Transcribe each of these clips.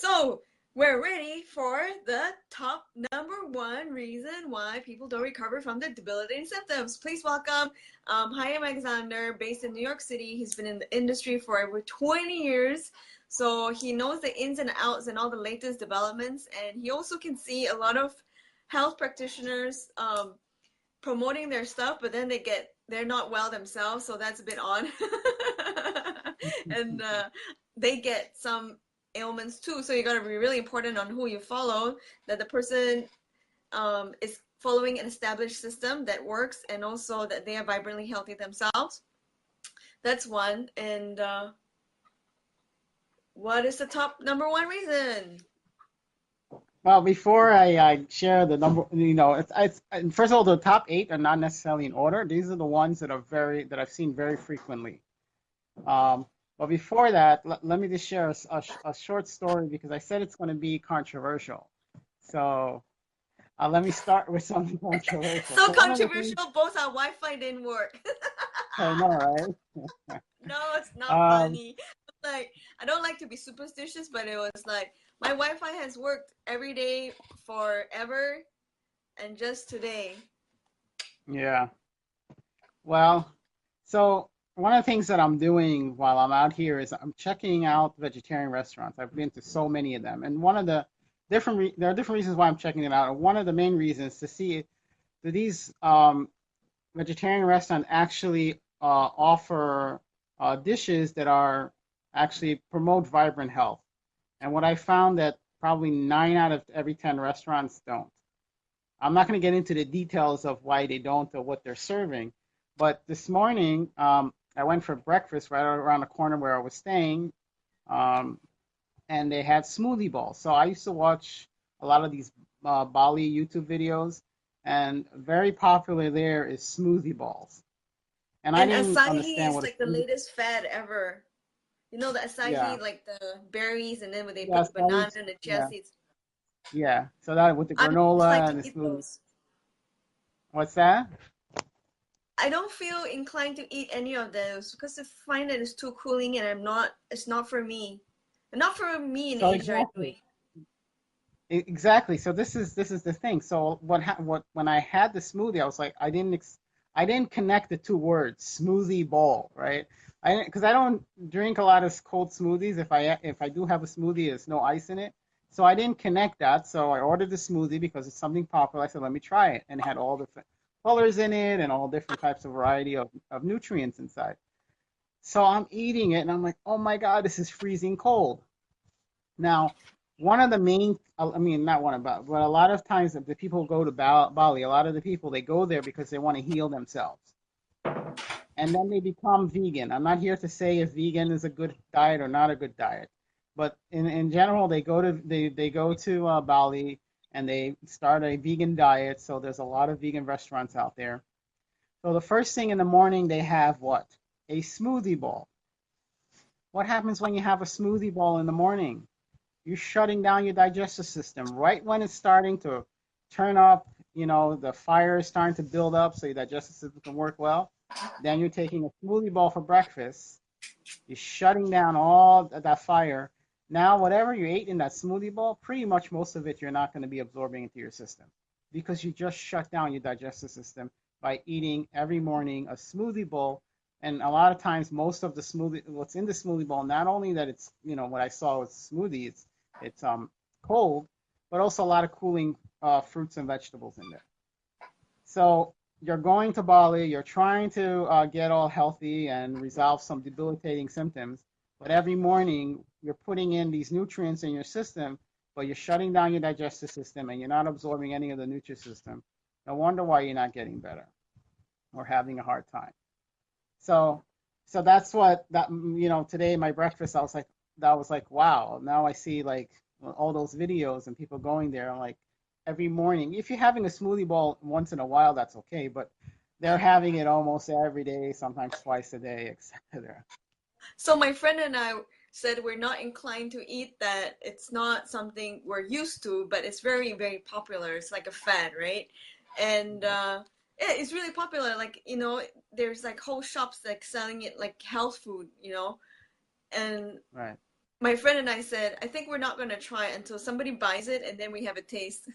So we're ready for the top number one reason why people don't recover from the debilitating symptoms. Please welcome Chaim Alexander, based in New York City. He's been in the industry for over 20 years. So he knows the ins and outs and all the latest developments. And he also can see a lot of health practitioners promoting their stuff, but then they're not well themselves. So that's a bit odd. And they get some ailments too, so you got to be really important on who you follow, that the person is following an established system that works, and also that they are vibrantly healthy themselves. That's one. And what is the top number one reason? Well, before I share the number, first of all, the top eight are not necessarily in order. These are the ones that I've seen very frequently. But before that, let me just share a short story, because I said it's going to be controversial. So let me start with something controversial. So controversial, both our Wi-Fi didn't work. I know, right? No, it's not funny. Like, I don't like to be superstitious, but it was like, my Wi-Fi has worked every day forever, and just today. Yeah. Well, so one of the things that I'm doing while I'm out here is I'm checking out vegetarian restaurants. I've been to so many of them, and one of the there are different reasons why I'm checking it out. And one of the main reasons to see do these vegetarian restaurants actually offer dishes that are actually promote vibrant health. And what I found that probably 9 out of every 10 restaurants don't. I'm not going to get into the details of why they don't or what they're serving, but this morning I went for breakfast right around the corner where I was staying, and they had smoothie bowls. So I used to watch a lot of these Bali YouTube videos, and very popular there is smoothie balls. And I didn't acai understand is what a like the smoothie. latest fad ever. You know the Yeah, acai, like the berries, and then when they yeah, put the so I banana used, and the chia yeah, seeds. yeah. So that with the I'm not inclined granola to and the eat smoothie. those. What's that? I don't feel inclined to eat any of those because I find that it's too cooling, and it's not for me. And not for me in So Asia exactly. anyway. Exactly. So this is the thing. So what when I had the smoothie, I was like, I didn't connect the two words, smoothie bowl, right? I didn't, because I don't drink a lot of cold smoothies. If I do have a smoothie, there's no ice in it. So I didn't connect that. So I ordered the smoothie because it's something popular. I said, let me try it, and it had all different colors in it and all different types of variety of nutrients inside. So I'm eating it, and I'm like, oh my God, this is freezing cold. Now, one of the main, I mean, not one of, but a lot of times the people go to Bali, a lot of the people, they go there because they want to heal themselves. And then they become vegan. I'm not here to say if vegan is a good diet or not a good diet. But in general, they go to Bali and they start a vegan diet. So there's a lot of vegan restaurants out there. So the first thing in the morning, they have what? A smoothie bowl. What happens when you have a smoothie bowl in the morning? You're shutting down your digestive system right when it's starting to turn up, the fire is starting to build up so your digestive system can work well. Then you're taking a smoothie bowl for breakfast. You're shutting down all that fire. Now, whatever you ate in that smoothie bowl, pretty much most of it you're not going to be absorbing into your system because you just shut down your digestive system by eating every morning a smoothie bowl. And a lot of times, most of the smoothie, what's in the smoothie bowl, not only that it's, what I saw with smoothies, it's cold, but also a lot of cooling fruits and vegetables in there. So you're going to Bali, you're trying to get all healthy and resolve some debilitating symptoms, but every morning you're putting in these nutrients in your system, but you're shutting down your digestive system and you're not absorbing any of the nutrient system. No wonder why you're not getting better or having a hard time. So, so that's what that today my breakfast I was like wow, now I see like all those videos and people going there. I'm like every morning. If you're having a smoothie bowl once in a while, that's okay, but they're having it almost every day, sometimes twice a day, etc. So my friend and I said we're not inclined to eat that. It's not something we're used to, but it's very, very popular. It's like a fad, right? And yeah, it's really popular. Like, there's like whole shops like selling it like health food, and Right. my friend and I said, I think we're not going to try until somebody buys it and then we have a taste.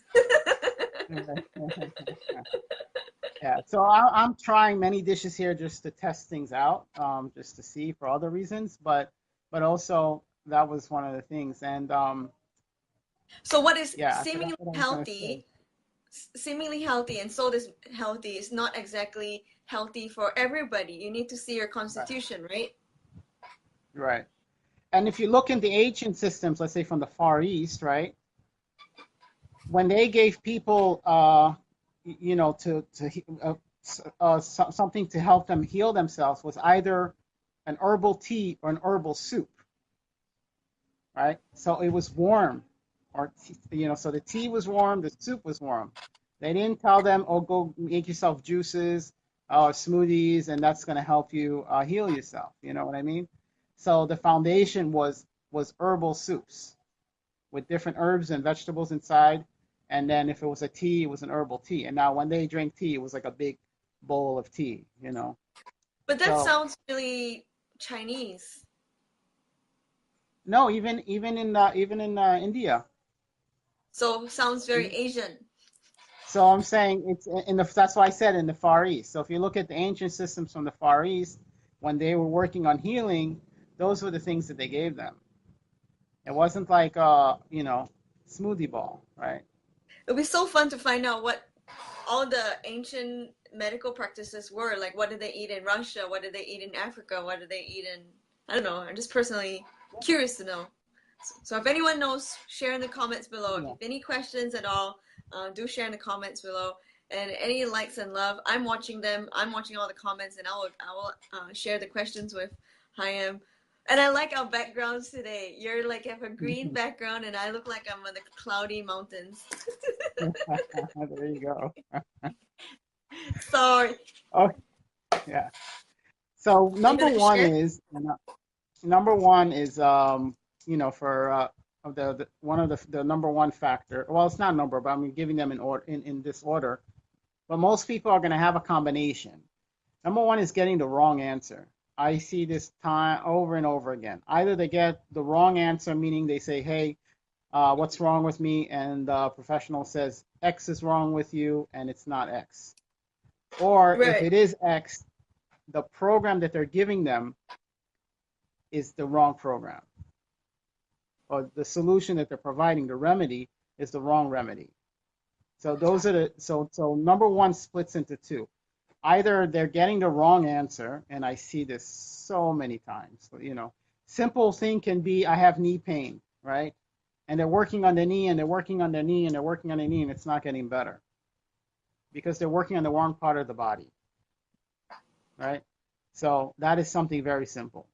Yeah, so I'm trying many dishes here just to test things out, just to see for other reasons, but also that was one of the things, and So what is yeah, I forgot what I was gonna say. seemingly healthy and sold as healthy is not exactly healthy for everybody. You need to see your Right, constitution, right? right. And if you look in the ancient systems, let's say from the Far East, right, when they gave people, something to help them heal themselves was either an herbal tea or an herbal soup, right? So it was warm, or so the tea was warm, the soup was warm. They didn't tell them, "Oh, go make yourself juices or smoothies, and that's going to help you heal yourself." You know what I mean? So the foundation was herbal soups with different herbs and vegetables inside, and then if it was a tea, it was an herbal tea. And now when they drink tea, it was like a big bowl of tea. But that So sounds really Chinese. no, even in India. So sounds very Asian. So I'm saying it's in the. That's why I said in the Far East. So if you look at the ancient systems from the Far East, when they were working on healing, those were the things that they gave them. It wasn't like smoothie ball, right? It'll be so fun to find out what all the ancient medical practices were. Like, what did they eat in Russia? What did they eat in Africa? What did they eat in, I don't know. I'm just personally curious to know. So if anyone knows, share in the comments below. If you Yeah. have any questions at all, do share in the comments below. And any likes and love, I'm watching them. I'm watching all the comments, and I will share the questions with Hayam. And I like our backgrounds today. You're like have a green background, and I look like I'm on the cloudy mountains. There you go. So Oh yeah. So are you gonna share? number one is for the one of the number one factor. Well, it's not number, but I'm giving them in order in this order. But most people are going to have a combination. Number one is getting the wrong answer. I see this time over and over again. Either they get the wrong answer, meaning they say, "Hey, what's wrong with me?" and the professional says X is wrong with you, and it's not X. Or if Right. it is X, the program that they're giving them is the wrong program, or the solution that they're providing, the remedy, is the wrong remedy. So those are so number one splits into two. Either they're getting the wrong answer, and I see this so many times. Simple thing can be I have knee pain, right? And they're working on the knee, and they're working on their knee, and they're working on the knee, and it's not getting better because they're working on the wrong part of the body, right? So that is something very simple.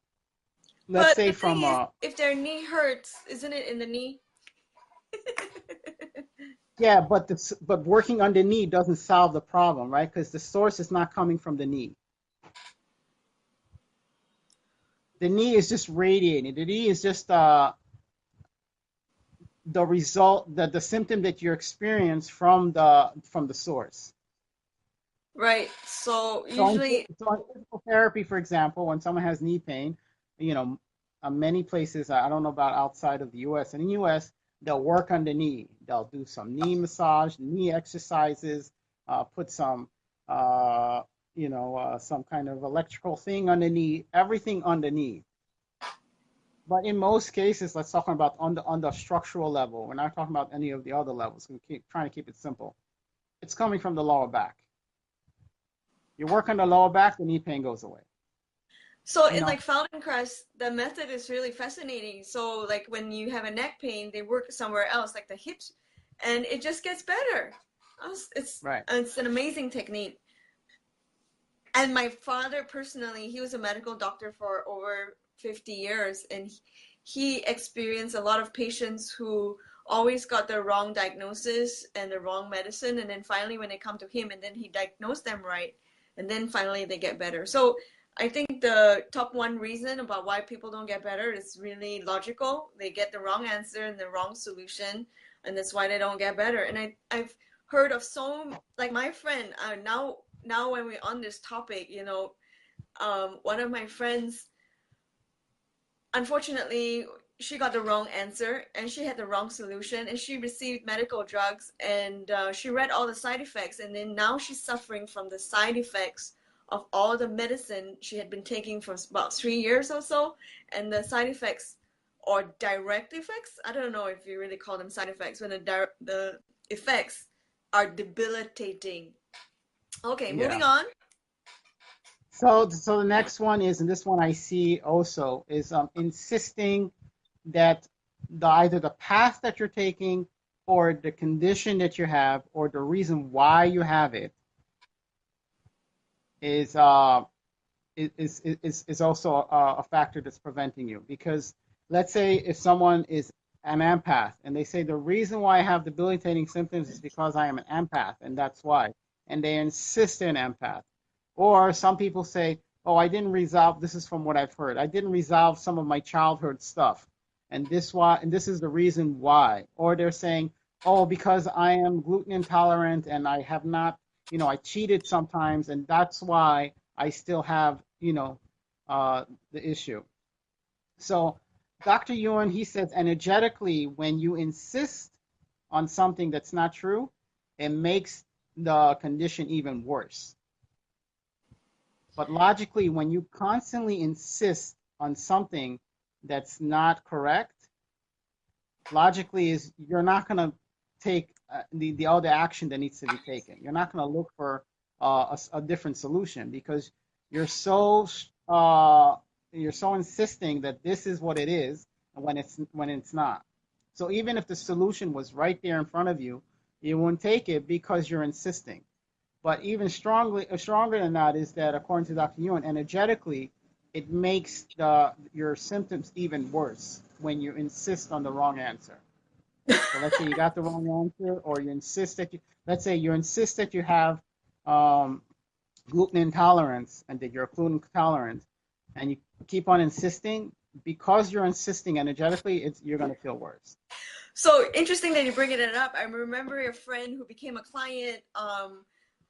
Let's But say the thing from is, if their knee hurts, isn't it in the knee? yeah, but working on the knee doesn't solve the problem, right? Because the source is not coming from the knee. The knee is just radiating. The knee is just the result, the symptom that you experience from the source. Right. So So in, usually, so in physical therapy, for example, when someone has knee pain, you know, many places, I don't know about outside of the U.S. In the U.S., they'll work on the knee. They'll do some knee massage, knee exercises, put some kind of electrical thing on the knee, everything on the knee. But in most cases, let's talk about on the structural level. We're not talking about any of the other levels. We keep trying to keep it simple. It's coming from the lower back. You work on the lower back, the knee pain goes away. so You in like know, Feldenkrais, the method is really fascinating. So like when you have a neck pain, they work somewhere else, like the hips, and it just gets better. It's right? it's an amazing technique. And my father personally, he was a medical doctor for over 50 years, and he experienced a lot of patients who always got the wrong diagnosis and the wrong medicine, and then finally when they come to him, and then he diagnosed them right, and then finally they get better. So I think the top one reason about why people don't get better is really logical. They get the wrong answer and the wrong solution, and that's why they don't get better. And I've heard of so, like my friend, now when we're on this topic, one of my friends, unfortunately, she got the wrong answer and she had the wrong solution and she received medical drugs and she read all the side effects and then now she's suffering from the side effects of all the medicine she had been taking for about 3 years or so, and the side effects or direct effects, I don't know if you really call them side effects, when the effects are debilitating. Okay, moving Yeah. on. So the next one is, and this one I see also, is insisting that either the path that you're taking or the condition that you have or the reason why you have it is also a factor that's preventing you. Because let's say if someone is an empath and they say the reason why I have debilitating symptoms is because I am an empath and that's why, and they insist they're an empath. Or some people say, oh, I didn't resolve, this is from what I've heard, I didn't resolve some of my childhood stuff. And this is the reason why. Or they're saying, oh, because I am gluten intolerant and I have not, I cheated sometimes and that's why I still have, the issue. So Dr. Ewan, he says energetically, when you insist on something that's not true, it makes the condition even worse. But logically, when you constantly insist on something that's not correct, logically is you're not going to take the other action that needs to be taken. You're not going to look for a different solution because you're so uh, you're so insisting that this is what it is when it's not. So even if the solution was right there in front of you, you won't take it because you're insisting. But even stronger than that is that, according to Dr. Ewan, energetically, it makes your symptoms even worse when you insist on the wrong answer. So let's say you got the wrong answer, or you insist that let's say you insist that you have um, gluten intolerance and that you're gluten intolerant, and you keep on insisting, because you're insisting energetically, you're going to feel worse. So interesting that you bring it up. I remember a friend who became a client.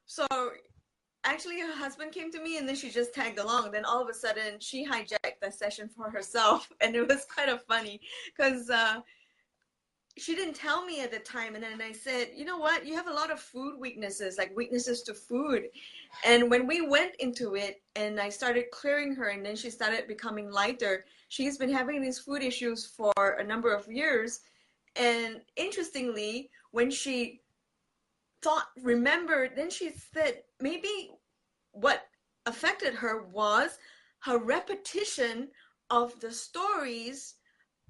So actually her husband came to me and then she just tagged along. Then all of a sudden she hijacked the session for herself and it was kind of funny because she didn't tell me at the time, and then I said, you know what, you have a lot of food weaknesses, like weaknesses to food. And when we went into it and I started clearing her and then she started becoming lighter, she's been having these food issues for a number of years. And interestingly, when she remembered, then she said maybe what affected her was her repetition of the stories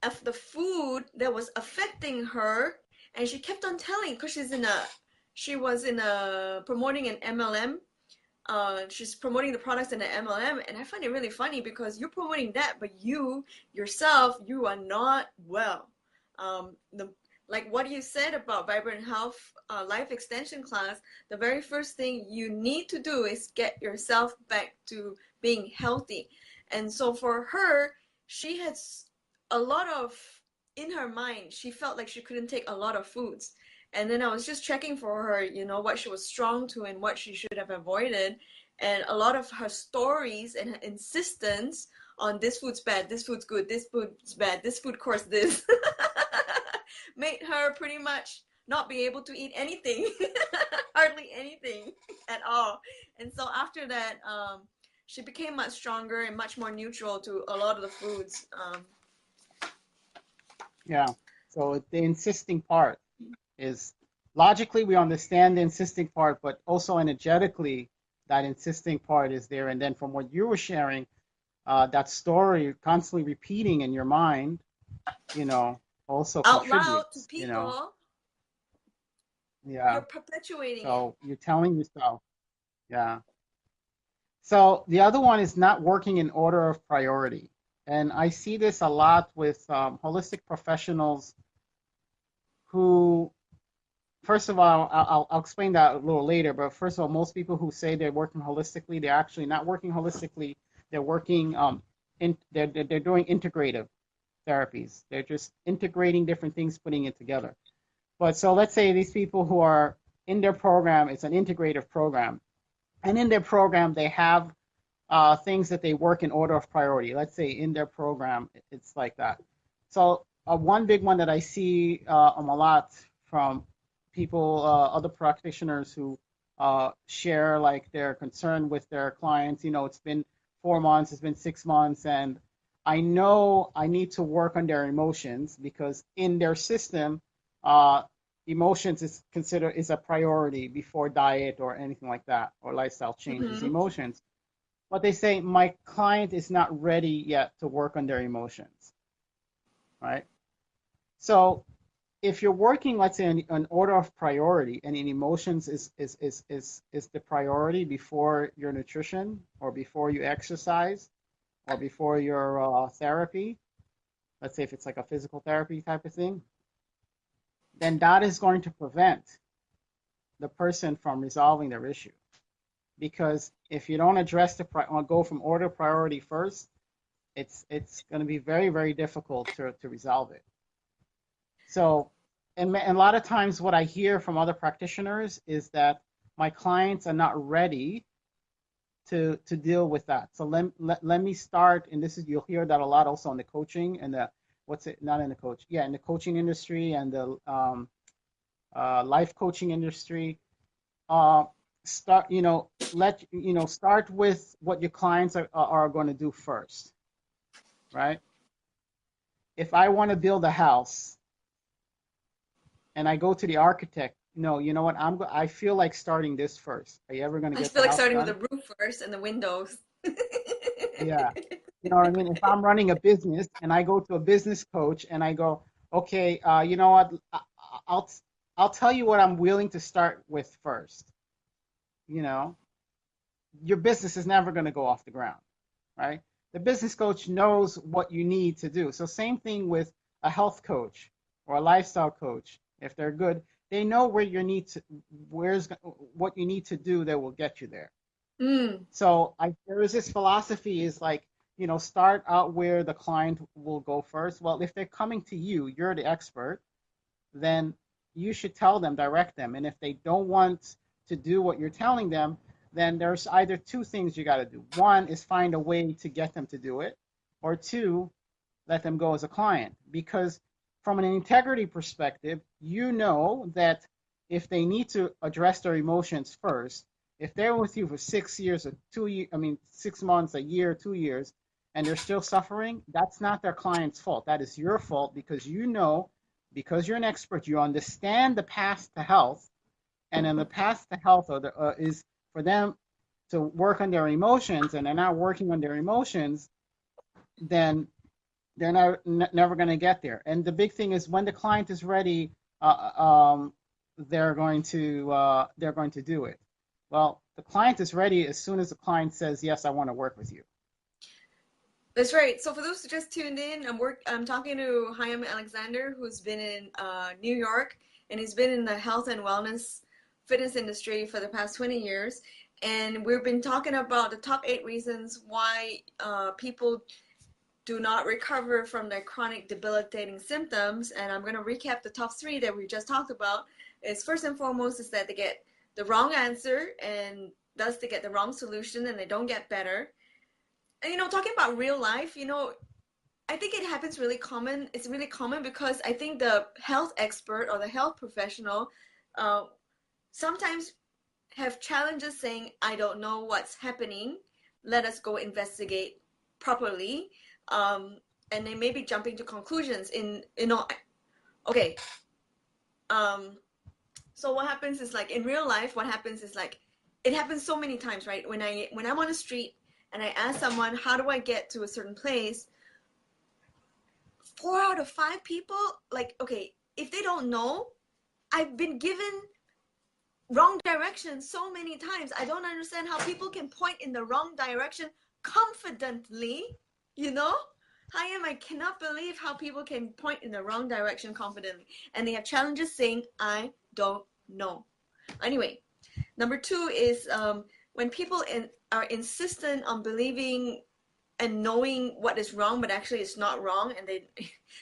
of the food that was affecting her, and she kept on telling because she was in a promoting an MLM. She's promoting the products in the MLM, and I find it really funny because you're promoting that, but you yourself, you are not well. The Like what you said about Vibrant Health Life Extension class, the very first thing you need to do is get yourself back to being healthy. And so for her, she had a lot of, in her mind, she felt like she couldn't take a lot of foods. And then I was just checking for her, what she was strong to and what she should have avoided. And a lot of her stories and her insistence on this food's bad, this food's good, this food's bad, this food costs this, made her pretty much not be able to eat anything, hardly anything at all. And so after that, she became much stronger and much more neutral to a lot of the foods. Yeah. So the insisting part is, logically we understand the insisting part, but also energetically that insisting part is there. And then from what you were sharing, that story constantly repeating in your mind, also Out loud to contributes. people, Yeah. you're perpetuating it. So you're telling yourself, yeah. So the other one is not working in order of priority. And I see this a lot with holistic professionals who, first of all, I'll explain that a little later, but first of all, most people who say they're working holistically, they're actually not working holistically. They're working, they're doing integrative therapies. They're just integrating different things, putting it together. But so let's say these people who are in their program, it's an integrative program. And in their program, they have things that they work in order of priority. Let's say in their program, it's like that. So one big one that I see a lot from people, other practitioners who share like their concern with their clients. It's been 4 months, it's been 6 months, and I know I need to work on their emotions because in their system, uh, emotions is a priority before diet or anything like that or lifestyle changes. Mm-hmm. Emotions, but they say my client is not ready yet to work on their emotions, right? So if you're working, let's say, in an order of priority, and in emotions is the priority before your nutrition or before you exercise or before your therapy, let's say if it's like a physical therapy type of thing, then that is going to prevent the person from resolving their issue. Because if you don't address go from order priority first, it's going to be very, very difficult to resolve it. So, and a lot of times what I hear from other practitioners is that my clients are not ready to deal with that. So let me start, and this is, you'll hear that a lot also in the coaching and the, what's it, not in the coach, yeah, in the coaching industry and the life coaching industry. Uh, start, start with what your clients are going to do first, right? If I want to build a house, and I go to the architect. No, you know what? I feel like starting this first. Are you ever going to I get feel the like house starting with the done? roof first and the windows. Yeah. You know what I mean? If I'm running a business and I go to a business coach and I go, okay, you know what? I'll I'll tell you what I'm willing to start with first. You know, your business is never going to go off the ground, right? The business coach knows what you need to do. So same thing with a health coach or a lifestyle coach. If they're good, they know where's what you need to do that will get you there. Mm. So there is this philosophy is like, start out where the client will go first. Well, if they're coming to you, you're the expert, then you should tell them, direct them. And if they don't want to do what you're telling them, then there's either two things you got to do. One is find a way to get them to do it, or two, let them go as a client. Because from an integrity perspective, you know that if they need to address their emotions first, if they're with you for 6 years or 2 years, I mean, 6 months, a year, 2 years, and they're still suffering, that's not their client's fault. That is your fault because because you're an expert, you understand the path to health, and in the path to health is for them to work on their emotions, and they're not working on their emotions, then they're never going to get there. And the big thing is when the client is ready, they're going to do it. Well, the client is ready as soon as the client says, yes, I want to work with you. That's right. So for those who just tuned in, I'm talking to Chaim Alexander, who's been in New York, and he's been in the health and wellness fitness industry for the past 20 years. And we've been talking about the top 8 reasons why people do not recover from their chronic debilitating symptoms. And I'm going to recap the top 3 that we just talked about. Is first and foremost is that they get the wrong answer, and thus they get the wrong solution, and they don't get better. And talking about real life, I think it happens really common. It's really common because I think the health expert or the health professional uh, sometimes have challenges saying, I don't know what's happening. Let us go investigate properly. Um, and they may be jumping to conclusions okay. Um, so what happens is like in real life, what happens is like, it happens so many times, right? When I'm on the street and I ask someone, how do I get to a certain place? 4 out of 5 people, like, okay, if they don't know, I've been given wrong direction so many times. I don't understand how people can point in the wrong direction confidently, you know? I cannot believe how people can point in the wrong direction confidently. And they have challenges saying, I don't know. Anyway, number 2 is when people are insistent on believing and knowing what is wrong, but actually it's not wrong, and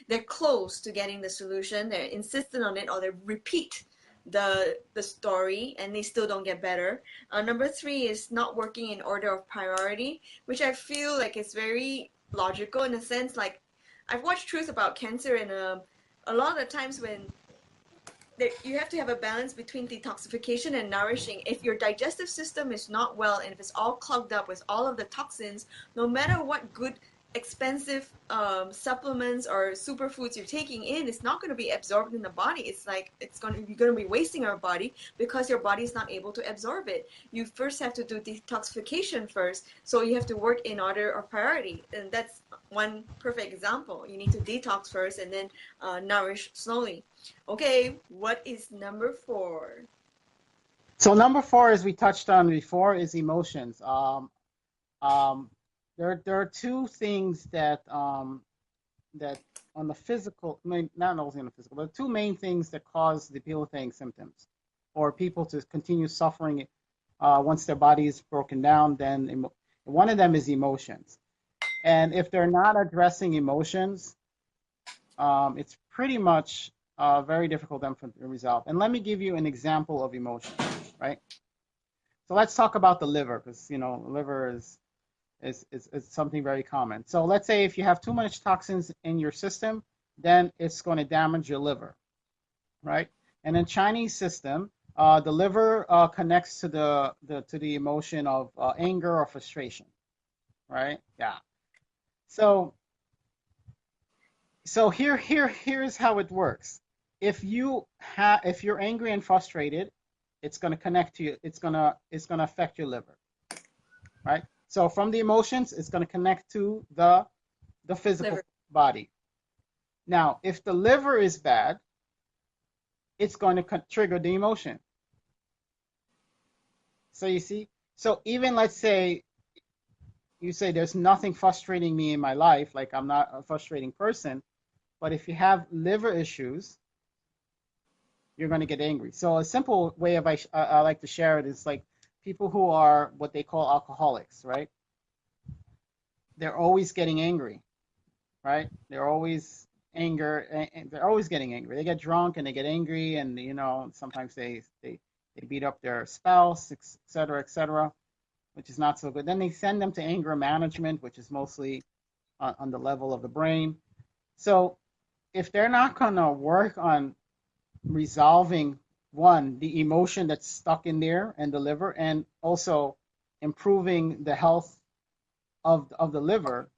they're close to getting the solution. They're insistent on it, or they repeat the story, and they still don't get better. Number 3 is not working in order of priority, which I feel like is very logical in a sense. Like I've watched Truth About Cancer, and a lot of the times when you have to have a balance between detoxification and nourishing. If your digestive system is not well and if it's all clogged up with all of the toxins, no matter what good expensive supplements or superfoods you're taking in, it's not going to be absorbed in the body. It's like you're going to be wasting our body because your body is not able to absorb it. You first have to do detoxification first, so you have to work in order of priority, and that's one perfect example. You need to detox first and then nourish slowly. Okay, what is number 4? So number 4, as we touched on before, is emotions. Um, there are two things that that on the physical, not only on the physical, but two main things that cause debilitating symptoms, or people to continue suffering once their body is broken down. Then one of them is emotions, and if they're not addressing emotions, it's pretty much very difficult for them to resolve. And let me give you an example of emotion, right? So let's talk about the liver, because liver is something very common. So let's say if you have too much toxins in your system, then it's going to damage your liver, right? And in Chinese system, the liver connects to the emotion of anger or frustration, right? Yeah. So here's how it works. If you're angry and frustrated, it's going to connect to you. It's going to affect your liver, right? So from the emotions, it's going to connect to the physical Liver. body. Now, if the liver is bad, it's going to trigger the emotion. So you see, so even let's say you say there's nothing frustrating me in my life, like I'm not a frustrating person, but if you have liver issues, you're going to get angry. So a simple way of I like to share it is like people who are what they call alcoholics, right? They're always getting angry, right? They're always they're always getting angry. They get drunk and they get angry, and sometimes they beat up their spouse, et cetera, which is not so good. Then they send them to anger management, which is mostly on the level of the brain. So if they're not going to work on resolving the emotion that's stuck in there and the liver, and also improving the health of the liver,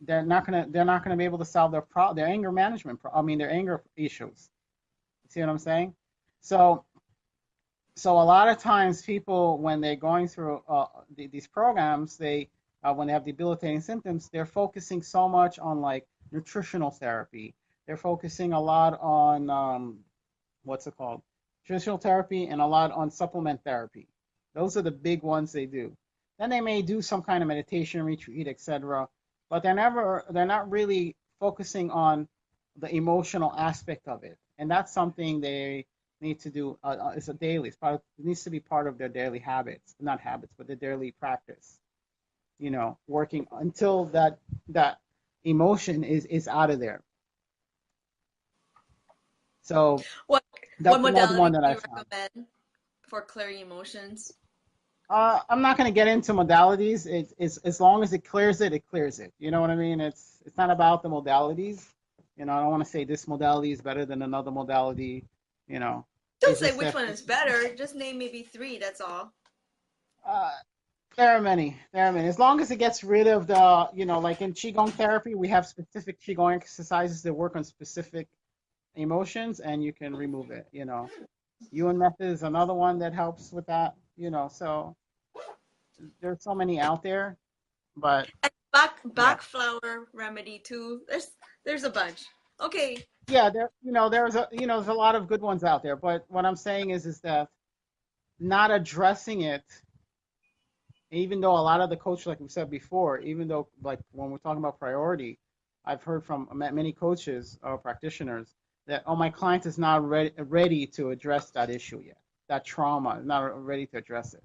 they're not gonna be able to solve their anger management. Their anger issues. See what I'm saying? So a lot of times people, when they're going through these programs, when they have debilitating symptoms, they're focusing so much on like nutritional therapy. They're focusing a lot on what's it called? Nutritional therapy, and a lot on supplement therapy. Those are the big ones they do. Then they may do some kind of meditation retreat, etc. But they're not really focusing on the emotional aspect of it. And that's something they need to do. It's a daily. It needs to be part of their daily habits, not habits, but their daily practice. Working until that emotion is out of there. So What that's another modality one that do I you found. recommend for clearing emotions? I'm not going to get into modalities. It's as long as it clears it, it clears it. You know what I mean? It's not about the modalities. I don't want to say this modality is better than another modality. Don't It's say just which that one is better. Just name maybe 3. That's all. uh, there are many. There are many. As long as it gets rid of like in qigong therapy, we have specific qigong exercises that work on specific emotions, and you can remove it. Yuan method is another one that helps with that. So there's so many out there, but And yeah, back flower remedy too. There's a bunch. Okay. yeah. There's a lot of good ones out there. But what I'm saying is that not addressing it, even though a lot of the coaches, like we said before, even though like when we're talking about priority, I've heard from many coaches or practitioners that, oh, my client is not ready to address that issue yet, that trauma, is not ready to address it.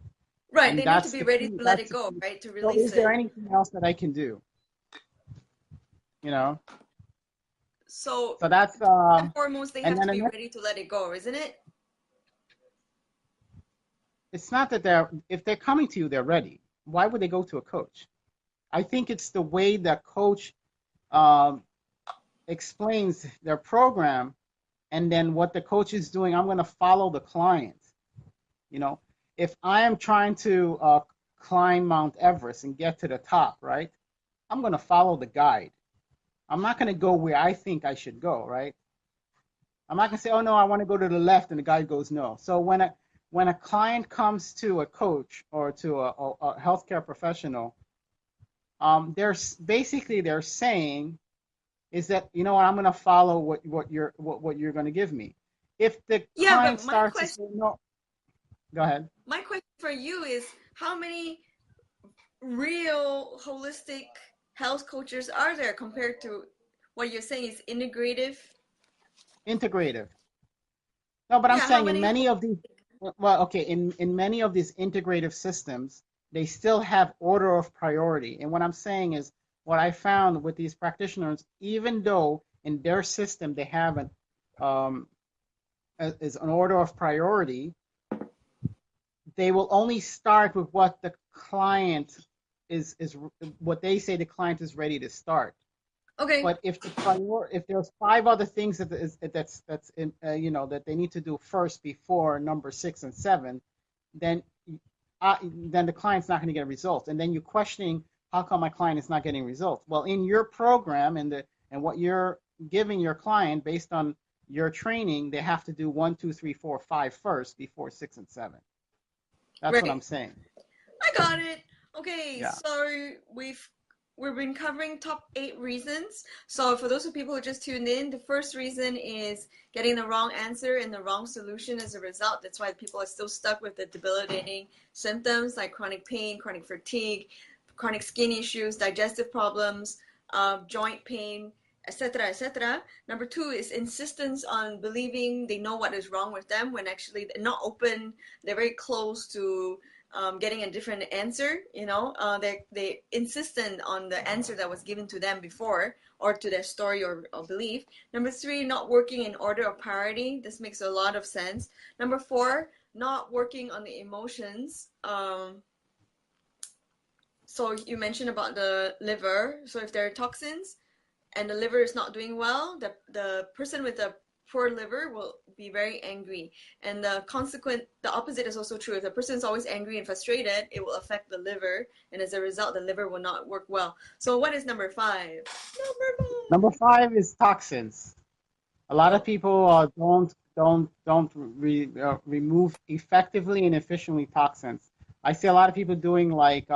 Right. And They need to that's be the ready key. to let That's it the go, key. right? To So release is there it. anything else that I can do? You know? So So that's and foremost, they and have to then be ready to let it go, isn't it? it's not that if they're coming to you, they're ready. Why would they go to a coach? I think it's the way that coach um, explains their program, and then what the coach is doing, I'm going to follow the client. You know, if I am trying to climb Mount Everest and get to the top, right? I'm going to follow the guide. I'm not going to go where I think I should go, right? I'm not going to say, oh no, I want to go to the left, and the guide goes no. So when a client comes to a coach or to a healthcare professional, they're basically they're saying is that, you know what, I'm going to follow what you're going to give me. If the Yeah, client but starts to say no, go ahead. my question for you is how many real holistic health coaches are there compared to what you're saying is integrative? Integrative. No, but I'm Yeah, how saying in many? many of these, well, okay, in many of these integrative systems, they still have order of priority. And what I'm saying is, what I found with these practitioners, even though in their system they have um, is an order of priority, they will only start with what the client is what they say the client is ready to start. Okay, But if there's five other things that's in, that they need to do first before number 6 and 7, then then the client's not going to get results, and then you're questioning how come my client is not getting results. Well, in your program and what you're giving your client based on your training, they have to do 1, 2, 3, 4, 5 first before 6 and 7. That's what I'm right. saying. I got it. Okay, Yeah. so we've been covering top 8 reasons. So for those of people who just tuned in, the first reason is getting the wrong answer and the wrong solution as a result. That's why people are still stuck with the debilitating symptoms like chronic pain, chronic fatigue, chronic skin issues, digestive problems, joint pain, etc., etc. Number 2 is insistence on believing they know what is wrong with them when actually they're not open. They're very close to getting a different answer. They insistent on the answer that was given to them before or to their story or belief. Number 3, not working in order of priority. This makes a lot of sense. Number 4, not working on the emotions. So you mentioned about the liver. So if there are toxins and the liver is not doing well, the person with the poor liver will be very angry. And the opposite is also true. If the person is always angry and frustrated, it will affect the liver. And as a result, the liver will not work well. So what is number 5? Number Number 5. 5 is toxins. A lot of Oh, people don't remove effectively and efficiently toxins. I see a lot of people doing like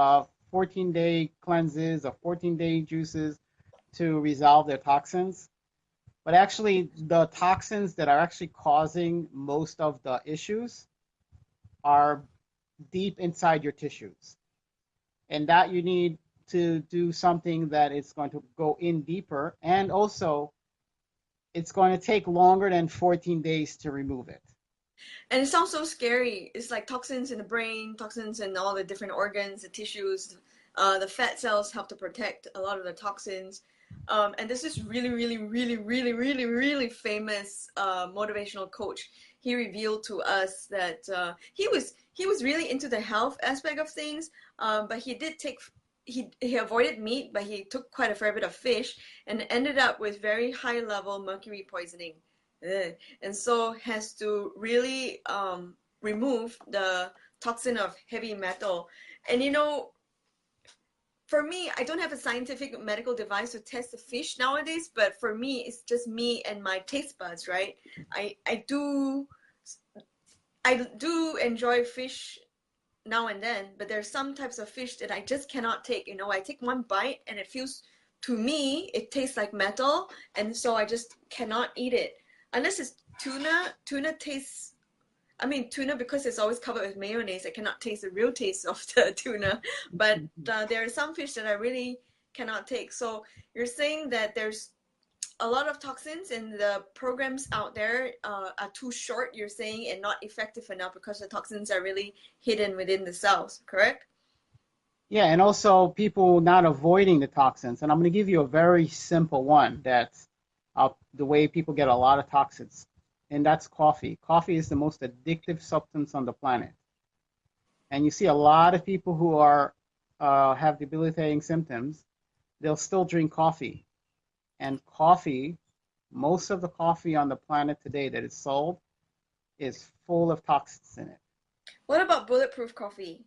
14-day cleanses or 14-day juices to resolve their toxins. But actually, the toxins that are actually causing most of the issues are deep inside your tissues. And that you need to do something that is going to go in deeper. And also, it's going to take longer than 14 days to remove it. and it sounds so scary. It's like toxins in the brain, toxins in all the different organs, the tissues. The fat cells help to protect a lot of the toxins. And this is really, really, really, really, really, really famous motivational coach. He revealed to us that he was really into the health aspect of things, but he did take he avoided meat, but he took quite a fair bit of fish and ended up with very high level mercury poisoning. And so has to really remove the toxin of heavy metal. And for me, I don't have a scientific medical device to test the fish nowadays, but for me, it's just me and my taste buds, right? I I do I do enjoy fish now and then, but there's some types of fish that I just cannot take. I take one bite and it feels, to me, it tastes like metal, and so I just cannot eat it. Unless it's tuna. Tuna tastes, I mean, tuna, because it's always covered with mayonnaise, I cannot taste the real taste of the tuna. But there are some fish that I really cannot take. So you're saying that there's a lot of toxins and the programs out there are too short, you're saying, and not effective enough because the toxins are really hidden within the cells, correct? Yeah, and also people not avoiding the toxins. And I'm going to give you a very simple one that's the way people get a lot of toxins, and that's coffee. Coffee is the most addictive substance on the planet. And you see a lot of people who are have debilitating symptoms, they'll still drink coffee. And coffee, most of the coffee on the planet today that is sold is full of toxins in it. What about bulletproof coffee?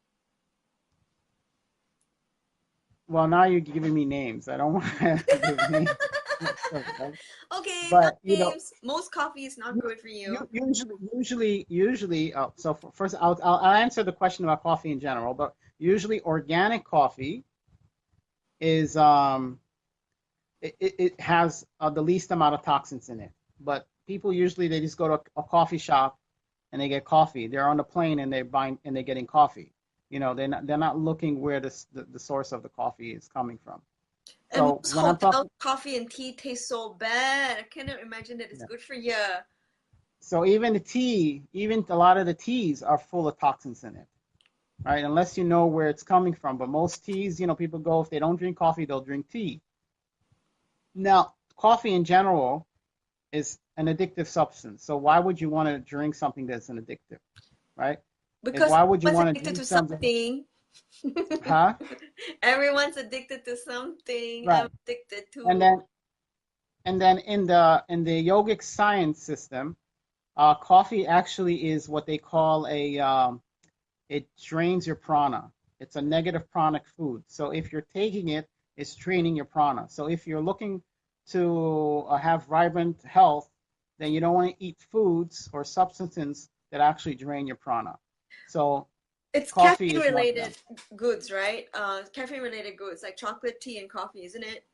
Well, now you're giving me names. I don't want to give names. Right? Okay, not But names. Most coffee is not good for you. usually. So first, I'll answer the question about coffee in general. But usually, organic coffee is it has the least amount of toxins in it. But people usually they just go to a coffee shop and they get coffee. They're on the plane and they're buying and they're getting coffee. They're not looking where the source of the coffee is coming from. And So most when I'm hotel talking, coffee and tea taste so bad. I cannot imagine that it's yeah. good for you. So even the tea, even a lot of the teas are full of toxins in it, right? Unless you know where it's coming from. But most teas, people go if they don't drink coffee, they'll drink tea. Now, coffee in general is an addictive substance. So why would you want to drink something that's an addictive, right? Because Why would you everyone's want to addicted drink to something? something. Huh? Everyone's addicted to something. I'm Right. addicted And to. then in the yogic science system, coffee actually is what they call it drains your prana. It's a negative pranic food. So if you're taking it, it's draining your prana. So if you're looking to have vibrant health, then you don't want to eat foods or substances that actually drain your prana. So It's coffee caffeine is one of them. related goods, right? Caffeine related goods like chocolate, tea, and coffee, isn't it?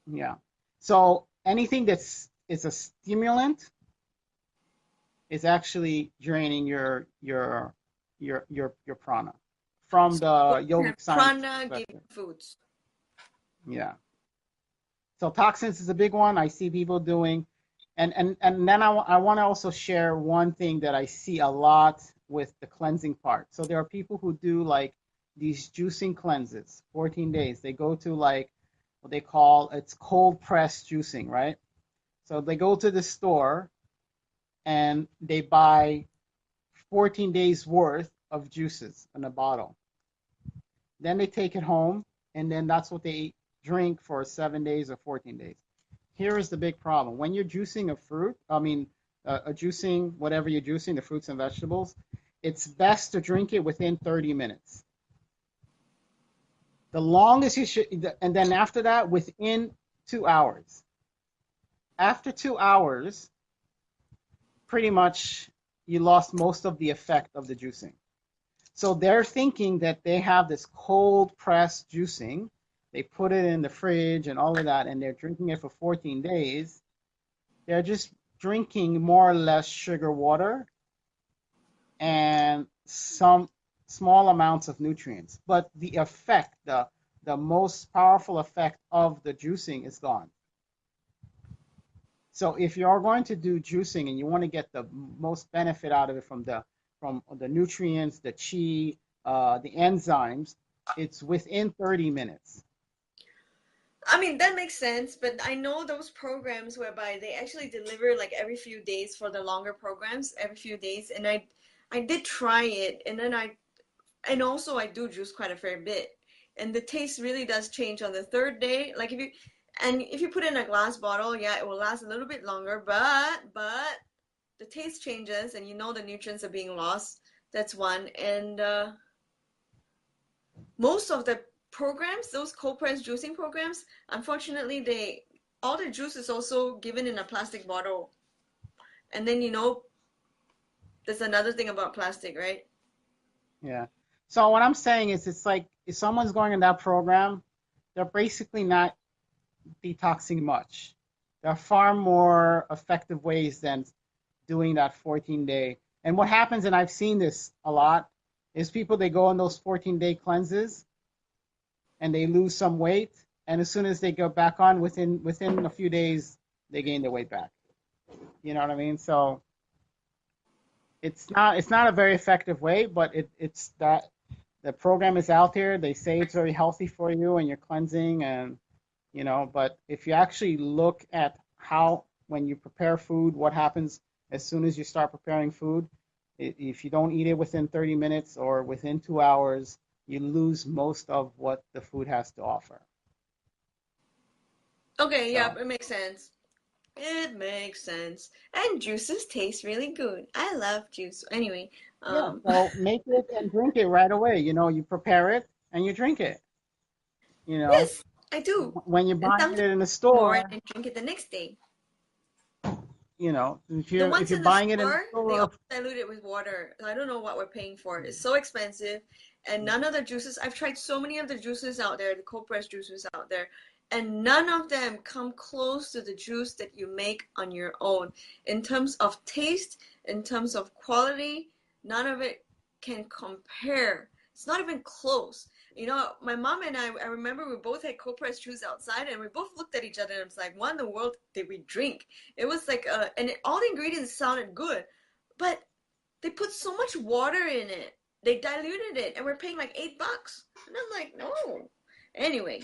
Yeah. So anything that's is a stimulant is actually draining your prana from So the you have yogic science prana giving perspective. foods. Yeah. So toxins is a big one I see people doing. And then I want to also share one thing that I see a lot with the cleansing part. So there are people who do like these juicing cleanses, 14 days. They go to like what they call it's cold press juicing, right? So they go to the store and they buy 14 days worth of juices in a bottle. Then they take it home and then that's what they drink for 7 days or 14 days. Here is the big problem. When you're juicing a fruit, a juicing, whatever you're juicing, the fruits and vegetables, it's best to drink it within 30 minutes. The longest you should, and then after that, within 2 hours. After 2 hours, pretty much you lost most of the effect of the juicing. So they're thinking that they have this cold press juicing. They put it in the fridge and all of that, and they're drinking it for 14 days. They're just drinking more or less sugar water and some small amounts of nutrients. But the effect, the most powerful effect of the juicing is gone. So if you're going to do juicing and you want to get the most benefit out of it from the nutrients, the chi, the enzymes, it's within 30 minutes. I mean, that makes sense, but I know those programs whereby they actually deliver like every few days for the longer programs, every few days, and I did try it, and then and also I do juice quite a fair bit, and the taste really does change on the third day. Like if you put it in a glass bottle, yeah, it will last a little bit longer, but the taste changes, and you know the nutrients are being lost. That's one, and most of the programs, those cold press juicing programs, unfortunately, they all the juice is also given in a plastic bottle. And then there's another thing about plastic, right? Yeah. So what I'm saying is it's like if someone's going in that program, they're basically not detoxing much. There are far more effective ways than doing that 14-day. And what happens, and I've seen this a lot, is people they go on those 14-day cleanses and they lose some weight, and as soon as they go back on within a few days, they gain their weight back. You know what I mean? So it's not a very effective way, but it's that the program is out there. They say it's very healthy for you and you're cleansing and but if you actually look at how when you prepare food, what happens as soon as you start preparing food, if you don't eat it within 30 minutes or within 2 hours, you lose most of what the food has to offer. Okay, yeah, So it makes sense. It makes sense. And juices taste really good. I love juice. Anyway, yeah, um, so make it and drink it right away. You know, you prepare it and you drink it. You know, yes, I do. when you're And buying sometimes it in the more and store, I drink it the next day. you know, The if ones you're in the buying it in the store, they all store, dilute it with water. I don't know what we're paying for. It's so expensive. And none of the juices, I've tried so many of the juices out there, the cold pressed juices out there, and none of them come close to the juice that you make on your own. In terms of taste, in terms of quality, none of it can compare. It's not even close. You know, my mom and I remember we both had cold pressed juice outside and we both looked at each other and it was like, what in the world did we drink? It was like, all the ingredients sounded good, but they put so much water in it. They diluted it, and we're paying like $8. And I'm like, no. Anyway,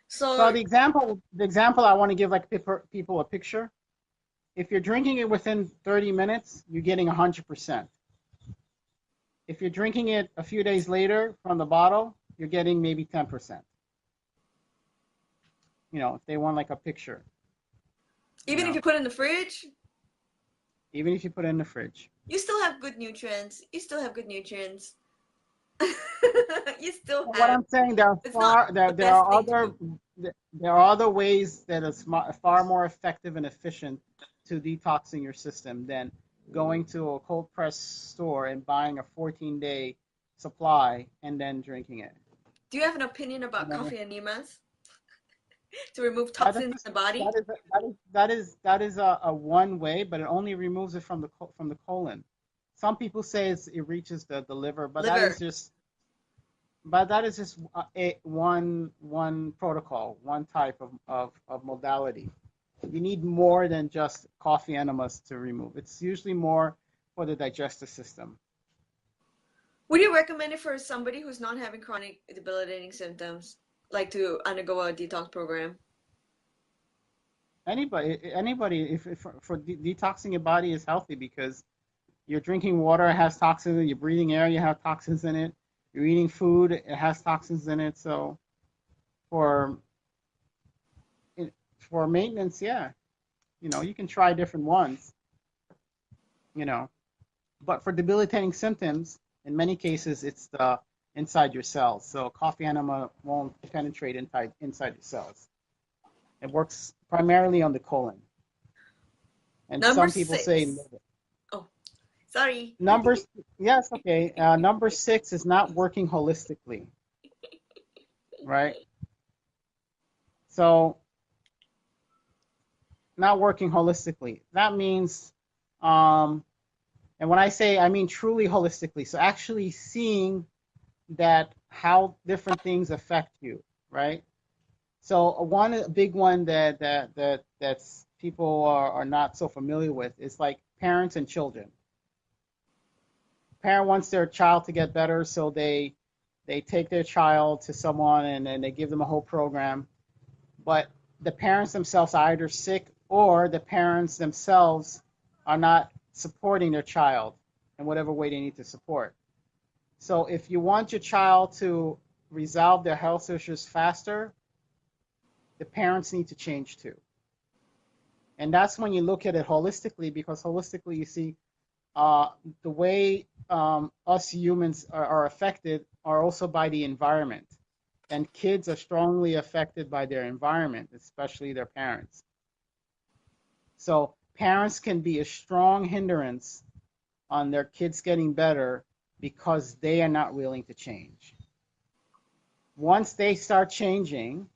so so the example I want to give like people a picture. If you're drinking it within 30 minutes, you're getting 100%. If you're drinking it a few days later from the bottle, you're getting maybe 10%. You know, if they want like a picture, you even if you know, put it in the fridge, even if you put it in the fridge. you still have good nutrients. You still have good nutrients. You still But what have. I'm saying, there are It's not far there the there best are thing to other do. there are other ways that are far more effective and efficient to detoxing your system than going to a cold press store and buying a 14-day supply and then drinking it. Do you have an opinion You about know, coffee enemas to remove that's toxins in just, the body? that is a one way, but it only removes it from the colon. Some people say it reaches the liver, but that is Liver. just but that is just one protocol, one type of modality. You need more than just coffee enemas to remove. It's usually more for the digestive system. Would you recommend it for somebody who's not having chronic debilitating symptoms, like to undergo a detox program? Anybody, if for detoxing your body is healthy because you're drinking water, it has toxins in it. You're breathing air, you have toxins in it. You're eating food, it has toxins in it. So for for maintenance, yeah, you can try different ones. You know, but for debilitating symptoms, in many cases, it's the inside your cells. So coffee enema won't penetrate inside your cells. It works primarily on the colon. And Number some people say six. Oh, sorry. numbers. Yes, okay. Number 6 is not working holistically, right? So not working holistically. That means, and when I say, I mean truly holistically. So actually seeing that how different things affect you, right? So one big one that's people are not so familiar with is like parents and children. Parent wants their child to get better, so they take their child to someone and they give them a whole program. But the parents themselves are either sick or the parents themselves are not supporting their child in whatever way they need to support. So if you want your child to resolve their health issues faster, the parents need to change too. And that's when you look at it holistically, because holistically you see uh, the way us humans are affected are also by the environment. And kids are strongly affected by their environment, especially their parents. So parents can be a strong hindrance on their kids getting better because they are not willing to change. Once they start changing,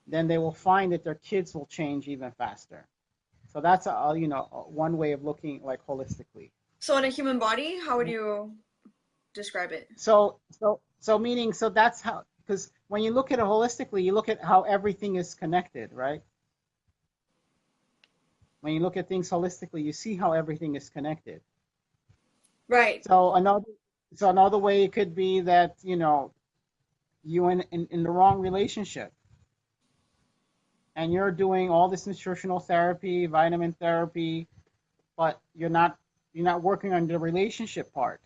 then they will find that their kids will change even faster. So that's one way of looking like holistically. So, in a human body, how would you describe it? So meaning so that's how, because when you look at it holistically, you look at how everything is connected, right? When you look at things holistically, you see how everything is connected. Right. So another way it could be that you in the wrong relationship and you're doing all this nutritional therapy, vitamin therapy, but you're not working on the relationship part.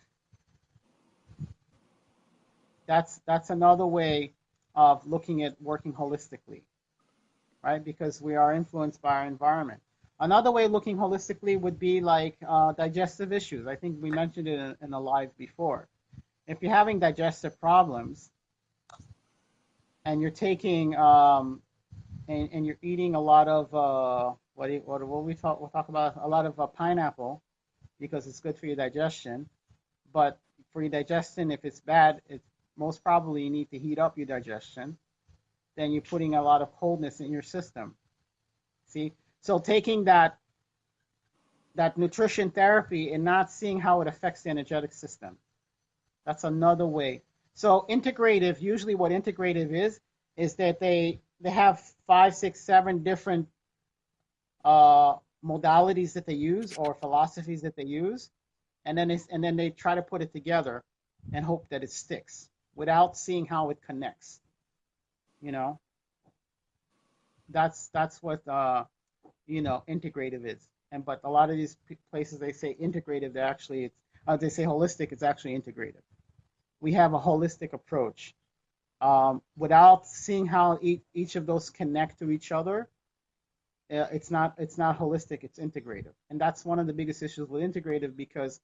That's another way of looking at working holistically. right? Because we are influenced by our environment. Another way of looking holistically would be like digestive issues. I think we mentioned it in a live before. If you're having digestive problems and you're taking and you're eating a lot of what we'll talk about a lot of pineapple because it's good for your digestion. But for your digestion, if it's bad, it's most probably you need to heat up your digestion. Then you're putting a lot of coldness in your system. See, so taking that nutrition therapy and not seeing how it affects the energetic system. That's another way. So integrative, usually what integrative is that they have 5, 6, 7 different modalities that they use or philosophies that they use, and then they try to put it together and hope that it sticks without seeing how it connects. You know, that's what integrative is. And but a lot of these places they say integrative, they say holistic. It's actually integrative. We have a holistic approach. Without seeing how each of those connect to each other, it's not holistic. It's integrative, and that's one of the biggest issues with integrative because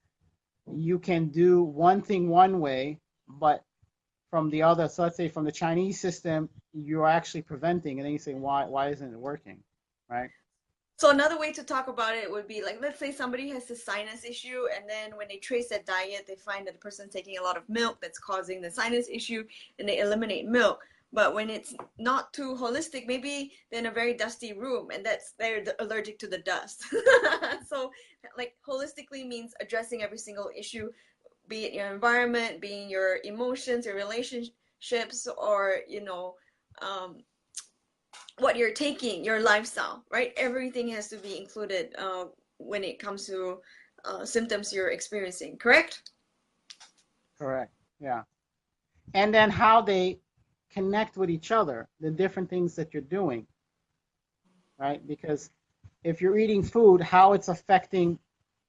you can do one thing one way, but from the other. So let's say from the Chinese system, you're actually preventing, and then you say why isn't it working, right? So another way to talk about it would be like, let's say somebody has a sinus issue, and then when they trace that diet, they find that the person's taking a lot of milk that's causing the sinus issue, and they eliminate milk. But when it's not too holistic, maybe they're in a very dusty room, and they're allergic to the dust. So, like holistically means addressing every single issue, be it your environment, being your emotions, your relationships, or um, what you're taking, your lifestyle, right? Everything has to be included when it comes to symptoms you're experiencing, correct? Correct. Yeah. And then how they connect with each other, the different things that you're doing, right? Because if you're eating food, how it's affecting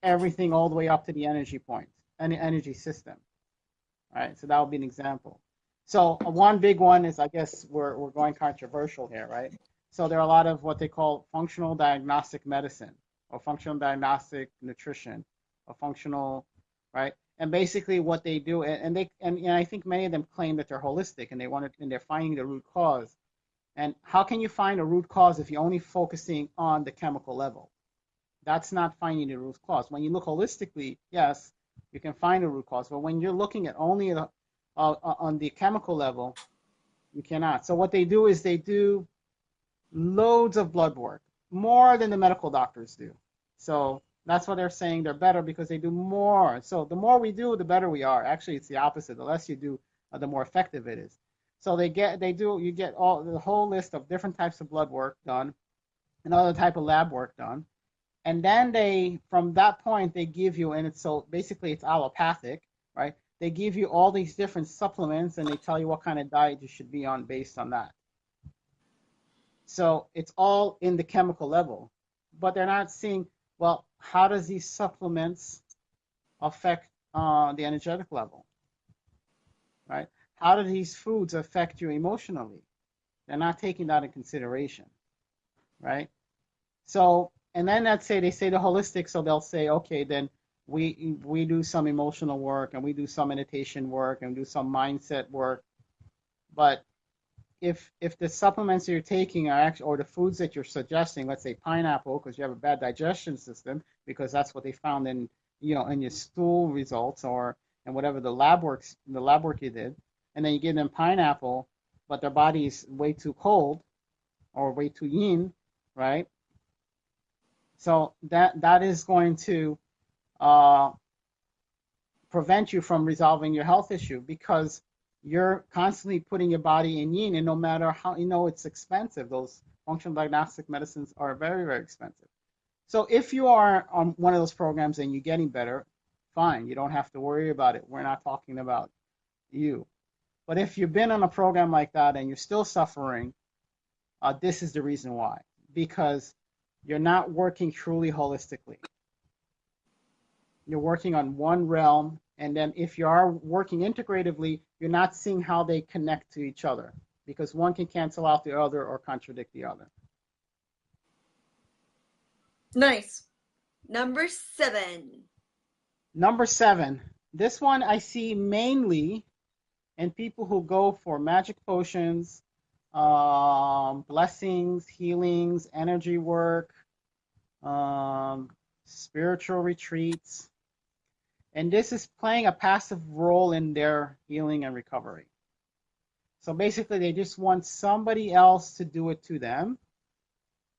everything all the way up to the energy point and the energy system, right? So that would be an example. So one big one is, I guess we're going controversial here, right? So there are a lot of what they call functional diagnostic medicine or functional diagnostic nutrition or functional, right? And basically what they do, and I think many of them claim that they're holistic and they're finding the root cause. And how can you find a root cause if you're only focusing on the chemical level? That's not finding the root cause. When you look holistically, yes, you can find a root cause, but when you're looking at only on the chemical level, you cannot. So what they do is they do loads of blood work, more than the medical doctors do. So that's what they're saying. They're better because they do more. So the more we do, the better we are. Actually, it's the opposite. The less you do, the more effective it is. So you get all the whole list of different types of blood work done, and other type of lab work done, and then from that point they give you, and so basically it's allopathic, right? They give you all these different supplements and they tell you what kind of diet you should be on based on that. So it's all in the chemical level, but they're not seeing, well, how does these supplements affect the energetic level, right? How do these foods affect you emotionally? They're not taking that in consideration, right? So, and then they say the holistic, so they'll say, okay, then we do some emotional work and we do some meditation work and do some mindset work. But if the supplements you're taking are actually, or the foods that you're suggesting, let's say pineapple, because you have a bad digestion system, because that's what they found in in your stool results or and whatever the lab work you did, and then you give them pineapple, but their body is way too cold or way too yin, right? So that is going to uh, prevent you from resolving your health issue because you're constantly putting your body in yin, and no matter how it's expensive. Those functional diagnostic medicines are very, very expensive. So if you are on one of those programs and you're getting better, fine. You don't have to worry about it. We're not talking about you. But if you've been on a program like that and you're still suffering, this is the reason why. Because you're not working truly holistically. You're working on one realm, and then if you are working integratively, you're not seeing how they connect to each other because one can cancel out the other or contradict the other. Nice. Number 7. Number 7. This one I see mainly in people who go for magic potions, blessings, healings, energy work, um, spiritual retreats. And this is playing a passive role in their healing and recovery. So basically, they just want somebody else to do it to them.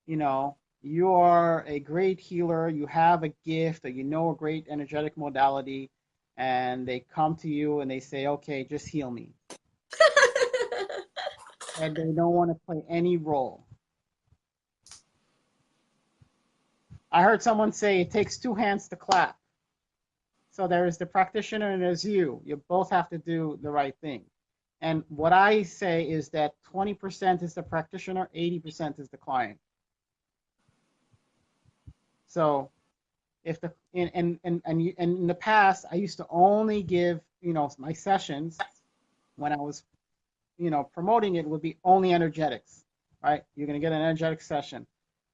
You know, you are a great healer, you have a gift, or you know a great energetic modality, and they come to you and they say, okay, just heal me. And they don't want to play any role. I heard someone say it takes two hands to clap. So there is the practitioner and there's you. You both have to do the right thing. And what I say is that 20% is the practitioner, 80% is the client. So if the and in the past, I used to only give, my sessions when I was, promoting it would be only energetics, right? You're going to get an energetic session.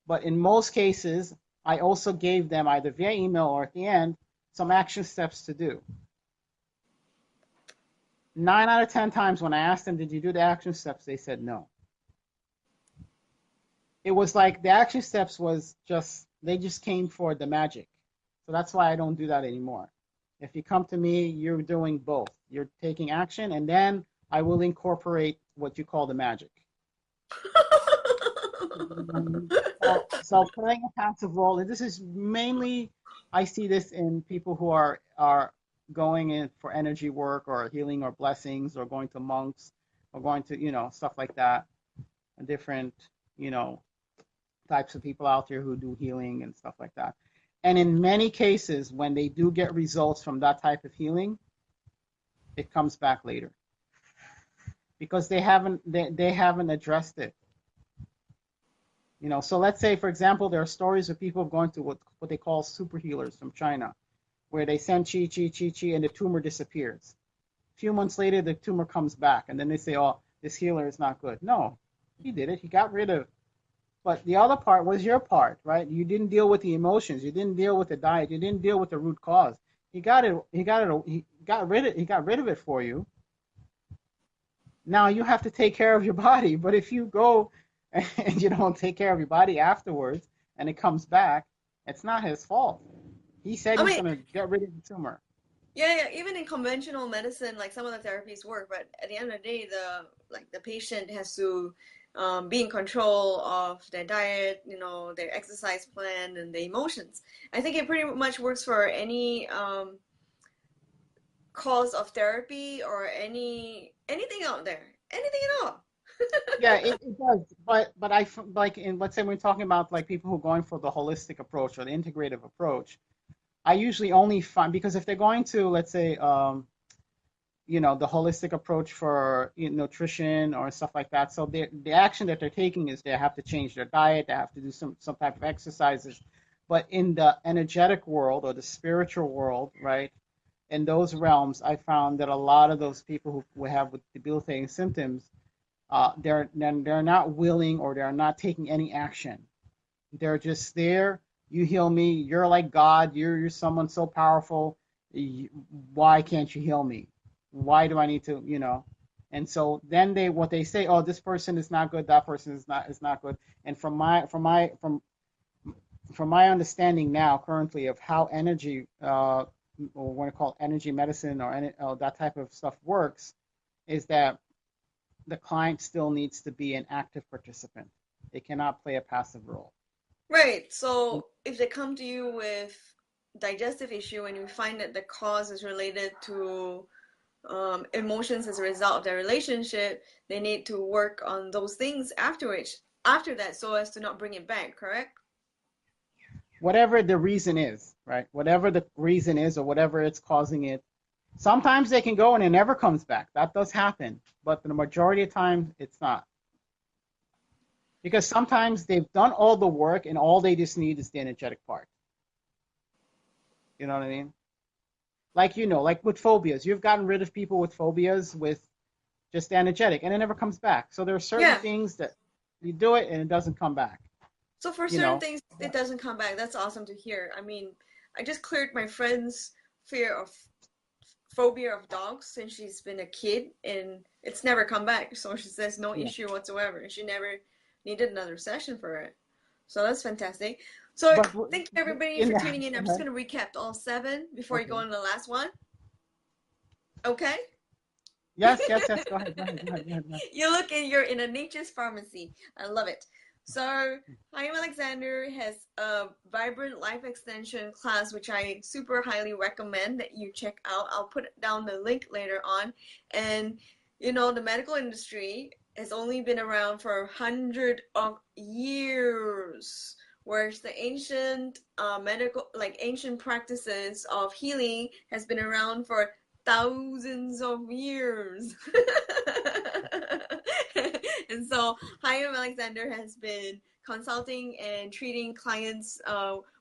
But in most cases, I also gave them either via email or at the end some action steps to do. 9 out of 10 times when I asked them, did you do the action steps? They said no. It was like the action steps they just came for the magic. So that's why I don't do that anymore. If you come to me, you're doing both. You're taking action, and then I will incorporate what you call the magic. So playing a passive role, and this is mainly, I see this in people who are going in for energy work or healing or blessings or going to monks or going to, stuff like that, and different, types of people out there who do healing and stuff like that. And in many cases, when they do get results from that type of healing, it comes back later because they haven't addressed it. So let's say, for example, there are stories of people going to what they call super healers from China, where they send chi, and the tumor disappears. A few months later, the tumor comes back, and then they say, oh, this healer is not good. No, he did it. He got rid of. But the other part was your part, right? You didn't deal with the emotions. You didn't deal with the diet. You didn't deal with the root cause. He got rid of it for you. Now you have to take care of your body. But if you go and you don't take care of your body afterwards and it comes back, it's not his fault. He said I he's mean, going to get rid of the tumor. yeah, even in conventional medicine, like some of the therapies work, but at the end of the day, the patient has to be in control of their diet, their exercise plan, and their emotions. I think it pretty much works for any cause of therapy or anything out there, anything at all. Yeah, it does. But I like in let's say we're talking about like people who are going for the holistic approach or the integrative approach. I usually only find because if they're going to let's say the holistic approach for nutrition or stuff like that. So the action that they're taking is they have to change their diet, they have to do some type of exercises. But in the energetic world or the spiritual world, right? In those realms, I found that a lot of those people who have with debilitating symptoms, they're not willing or they're not taking any action. They're just there. You heal me. You're like God. You're someone so powerful. Why can't you heal me? Why do I need to? And so then what they say, oh, this person is not good. That person is not good. And from my understanding now, currently of how energy, or what I call energy medicine or that type of stuff works, is that the client still needs to be an active participant. They cannot play a passive role. Right. So if they come to you with digestive issue and you find that the cause is related to emotions as a result of their relationship, they need to work on those things after that so as to not bring it back, correct? Whatever the reason is, right? Whatever the reason is or whatever it's causing it. Sometimes they can go and it never comes back. That does happen. But the majority of time, it's not. Because sometimes they've done all the work and all they just need is the energetic part. You know what I mean? Like with phobias. You've gotten rid of people with phobias with just energetic and it never comes back. So there are certain Yeah. things that you do it and it doesn't come back. So for you certain know. things, it doesn't come back. That's awesome to hear. I mean, I just cleared my friend's fear of phobia of dogs since she's been a kid, and it's never come back. So she says no Yeah. issue whatsoever, and she never needed another session for it. So that's fantastic. So But thank you everybody in for that, tuning in. I'm just gonna recap all seven before you go okay. on to the last one. Okay. Yes, yes, yes. Go ahead, go ahead, go ahead, go ahead, go ahead. You're in a nature's pharmacy. I love it. So Chaim Alexander has a vibrant life extension class, which I super highly recommend that you check out. I'll put down the link later on. And you know, the medical industry has only been around for 100 of years, whereas the ancient medical, like ancient practices of healing, has been around for thousands of years. And so Chaim Alexander has been consulting and treating clients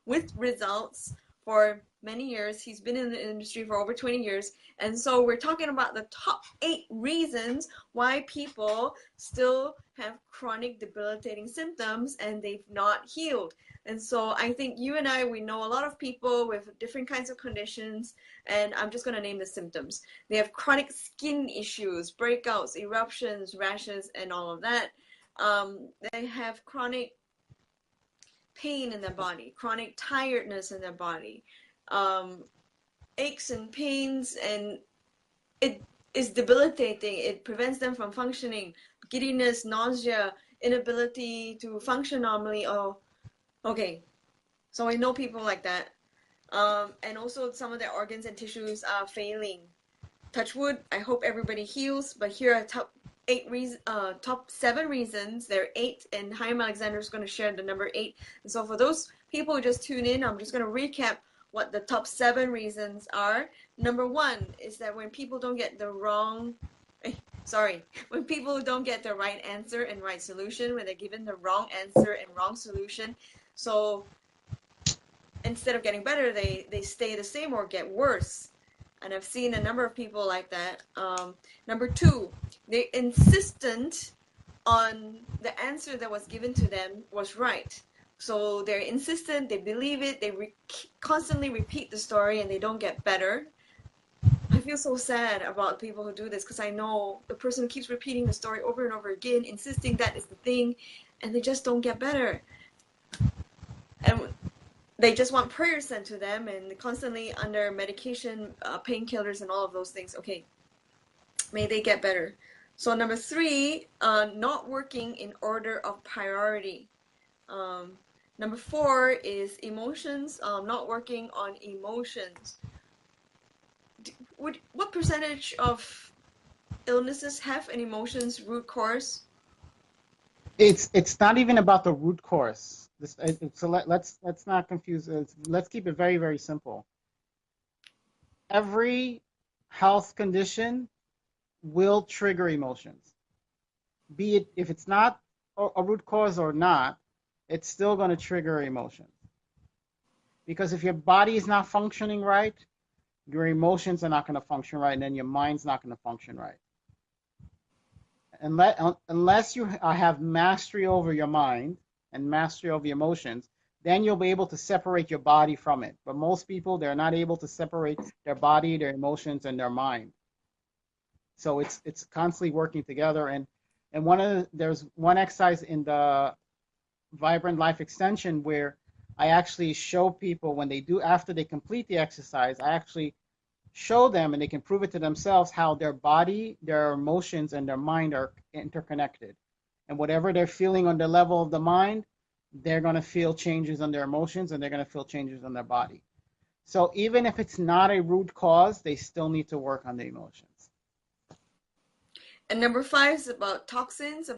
with results for many years. He's been in the industry for over 20 years. And so we're talking about the top 8 reasons why people still have chronic debilitating symptoms and they've not healed. And so I think you and I, we know a lot of people with different kinds of conditions, and I'm just going to name the symptoms. They have chronic skin issues, breakouts, eruptions, rashes, and all of that. They have chronic pain in their body, chronic tiredness in their body, um, aches and pains, and it is debilitating. It prevents them from functioning, giddiness, nausea, inability to function normally. Oh, okay. So I know people like that. And also some of their organs and tissues are failing. Touch wood. I hope everybody heals. But here are top 7 reasons. There are 8, and Chaim Alexander is going to share the number 8. And so for those people who just tune in, I'm just going to recap what the top 7 reasons are. Number 1 is that when people don't get the when people don't get the right answer and right solution, when they're given the wrong answer and wrong solution, so instead of getting better, they stay the same or get worse. And I've seen a number of people like that. Number 2, they're insistent on the answer that was given to them was right. So they're insistent, they believe it, they constantly repeat the story and they don't get better. I feel so sad about people who do this because I know the person who keeps repeating the story over and over again, insisting that is the thing, and they just don't get better. And they just want prayers sent to them and constantly under medication, painkillers, and all of those things. Okay, may they get better. So number 3, not working in order of priority. Number 4 is emotions, not working on emotions. What percentage of illnesses have an emotions root cause? It's not even about the root cause. So let's not confuse. Let's keep it very, very simple. Every health condition will trigger emotions. Be it if it's not a root cause or not, it's still going to trigger emotions. Because if your body is not functioning right, your emotions are not going to function right, and then your mind's not going to function right. Unless you have mastery over your mind and mastery over your emotions, then you'll be able to separate your body from it. But most people, they're not able to separate their body, their emotions, and their mind. So it's constantly working together. And there's one exercise in the Vibrant Life Extension where I actually show people when they do, after they complete the exercise, I actually show them, and they can prove it to themselves, how their body, their emotions, and their mind are interconnected. And whatever they're feeling on the level of the mind, they're going to feel changes on their emotions, and they're going to feel changes on their body. So even if it's not a root cause, they still need to work on the emotions. And number 5 is about toxins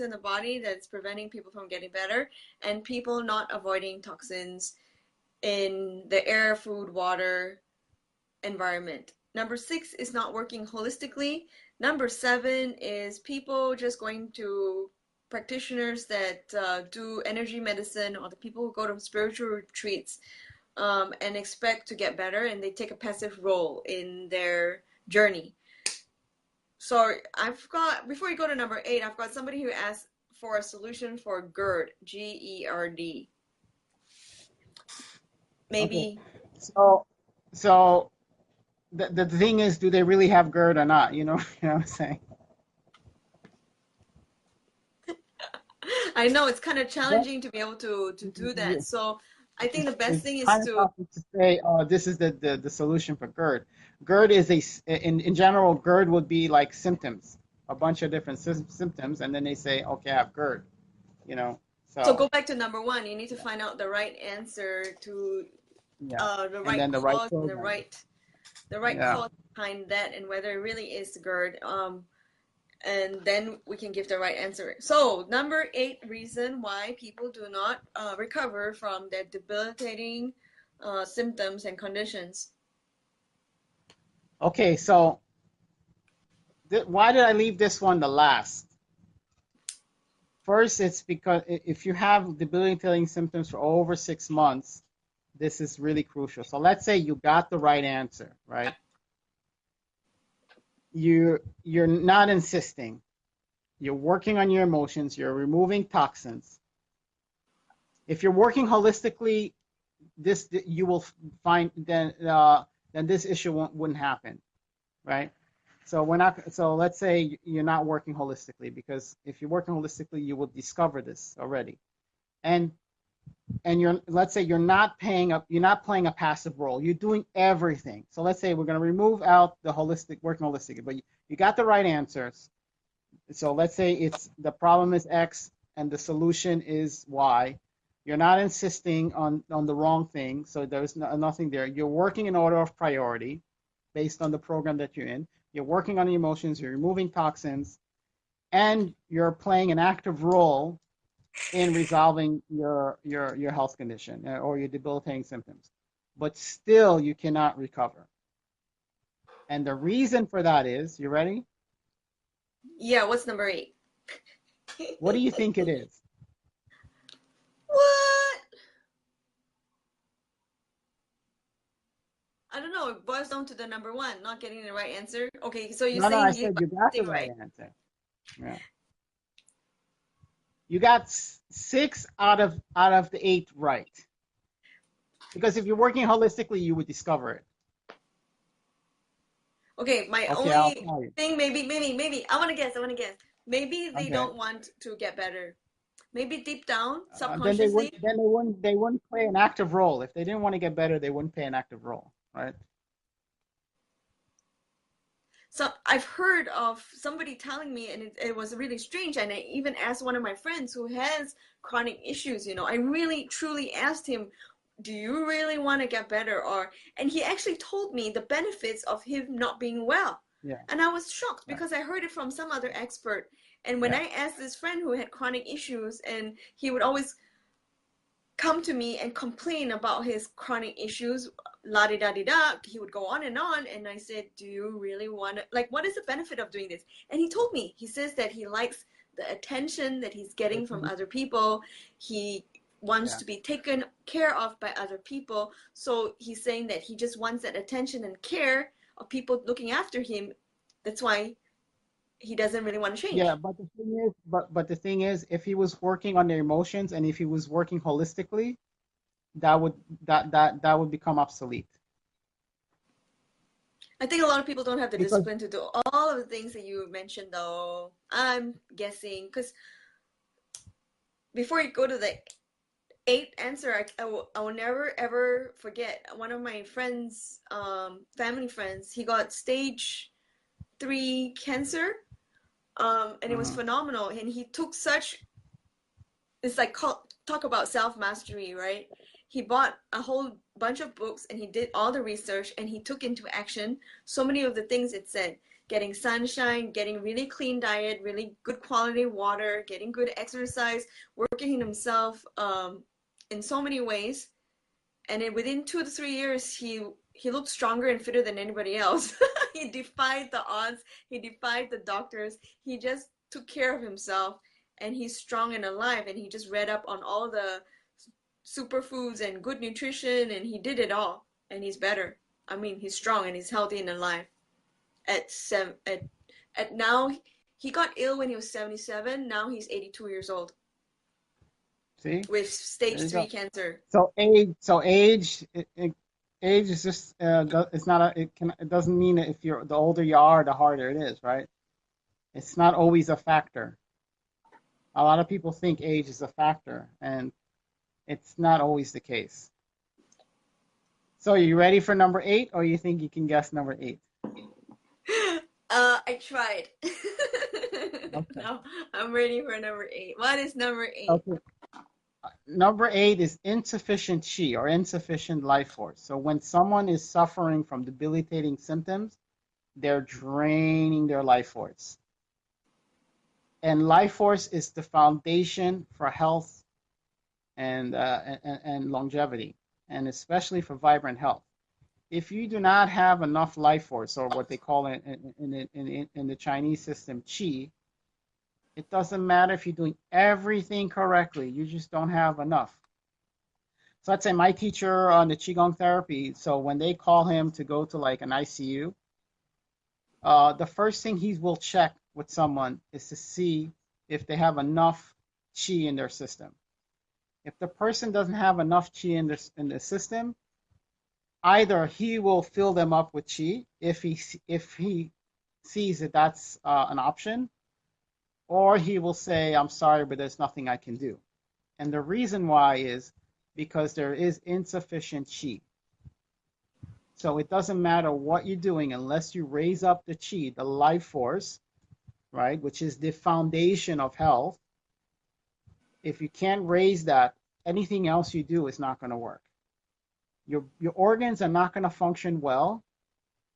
in the body that's preventing people from getting better, and people not avoiding toxins in the air, food, water, environment. Number 6 is not working holistically. Number 7 is people just going to practitioners that do energy medicine, or the people who go to spiritual retreats and expect to get better, and they take a passive role in their journey. So I've got, before you go to number 8, I've got somebody who asked for a solution for GERD, GERD? Okay. Maybe. So so the thing is, do they really have GERD or not? You know what I'm saying? I know it's kind of That, challenging to be able to do that. So I think the best it's thing is kind of to, tough to say, oh, this is the solution for GERD. GERD is in general, GERD would be like symptoms, a bunch of different symptoms, and then they say, okay, I have GERD, you know. so So go back to number one. You need to yeah, find out the right answer to yeah, the and right then the right cause and program. the right Yeah. cause behind that and whether it really is GERD. And then we can give the right answer. So number 8 reason why people do not recover from their debilitating symptoms and conditions. Okay, so why did I leave this one the last? First, it's because if you have debilitating symptoms for over 6 months, this is really crucial. So let's say you got the right answer, right? You're not insisting. You're working on your emotions. You're removing toxins. If you're working holistically, this you will find then this issue wouldn't happen, right? So we're not. So let's say you're not working holistically, because if you're working holistically, you will discover this already. And you're, let's say you're not playing a passive role. You're doing everything. So let's say we're going to remove out the holistic working holistically, but you got the right answers. So let's say it's the problem is X and the solution is Y. You're not insisting on the wrong thing, so there's nothing there. You're working in order of priority based on the program that you're in. You're working on the emotions, you're removing toxins, and you're playing an active role in resolving your health condition or your debilitating symptoms. But still, you cannot recover. And the reason for that is, you ready? Yeah, what's number 8? What do you think it is? What? I don't know. It boils down to the number 1, not getting the right answer. Okay, so you're No, no, I saying you said got you got the everything right right. answer. Yeah. You got 6 out of the 8 right. Because if you're working holistically, you would discover it. Okay, my Okay, I'll only tell you. thing, maybe, I want to guess, Maybe they Okay. don't want to get better. Maybe deep down, Then they subconsciously. wouldn't. Then they wouldn't play an active role. If they didn't want to get better, they wouldn't play an active role, right? So I've heard of somebody telling me, and it was really strange. And I even asked one of my friends who has chronic issues. I really truly asked him, "Do you really want to get better?" And he actually told me the benefits of him not being well. Yeah. And I was shocked Yeah. because I heard it from some other expert. And when Yeah. I asked this friend who had chronic issues, and he would always come to me and complain about his chronic issues, la di da di da. He would go on, and I said, "Do you really want to? Like, what is the benefit of doing this?" And he told me. He says that he likes the attention that he's getting from other people. He wants Yeah. to be taken care of by other people. So he's saying that he just wants that attention and care of people looking after him. That's why he doesn't really want to Yeah, change. but the thing is, if he was working on their emotions and if he was working holistically, that would that would become obsolete. I think a lot of people don't have the Because discipline to do all of the things that you mentioned, though. I'm guessing because before you go to the 8th answer, I will never ever forget one of my friends, family friends. He got stage 3 cancer, and it was mhm, phenomenal. And he took such, it's like talk about self mastery, right? He bought a whole bunch of books and he did all the research and he took into action so many of the things it said: getting sunshine, getting really clean diet, really good quality water, getting good exercise, working in himself, in so many ways. And within 2 to 3 years, he looked stronger and fitter than anybody else. He defied the odds. He defied the doctors. He just took care of himself, and he's strong and alive. And he just read up on all the superfoods and good nutrition, and he did it all. And he's better. I mean, he's strong and he's healthy and alive. At now, He got ill when he was 77. Now he's 82 years old See, with there stage you 3 go. cancer. Age is just it's not it doesn't mean that if you're the older you are, the harder it is, right? It's not always a factor. A lot of people think age is a factor, and it's not always the case. So, are you ready for number 8, or you think you can guess number 8? I tried. Okay. No, I'm ready for number 8. What is number 8? Okay. Number 8 is insufficient chi or insufficient life force. So when someone is suffering from debilitating symptoms, they're draining their life force. And life force is the foundation for health and longevity, and especially for vibrant health. If you do not have enough life force, or what they call in the Chinese system, qi, it doesn't matter if you're doing everything correctly, you just don't have enough. So let's say my teacher on the Qigong therapy, so when they call him to go to like an ICU, the first thing he will check with someone is to see if they have enough Qi in their system. If the person doesn't have enough Qi in the system, either he will fill them up with Qi if he sees that that's an option, or he will say, I'm sorry, but there's nothing I can do. And the reason why is because there is insufficient Qi. So it doesn't matter what you're doing unless you raise up the Qi, the life force, right, which is the foundation of health. If you can't raise that, anything else you do is not going to work. Your organs are not going to function well.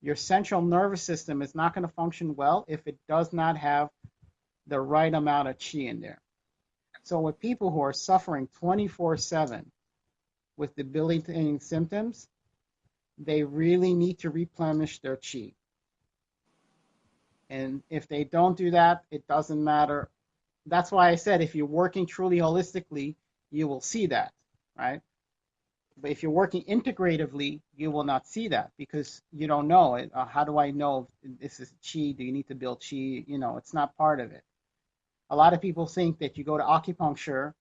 Your central nervous system is not going to function well if it does not have the right amount of Qi in there. So with people who are suffering 24/7 with debilitating symptoms, they really need to replenish their Qi. And if they don't do that, it doesn't matter. That's why I said if you're working truly holistically, you will see that, right? But if you're working integratively, you will not see that because you don't know it. How do I know if this is Qi? Do you need to build Qi? It's not part of it. A lot of people think that you go to acupuncture,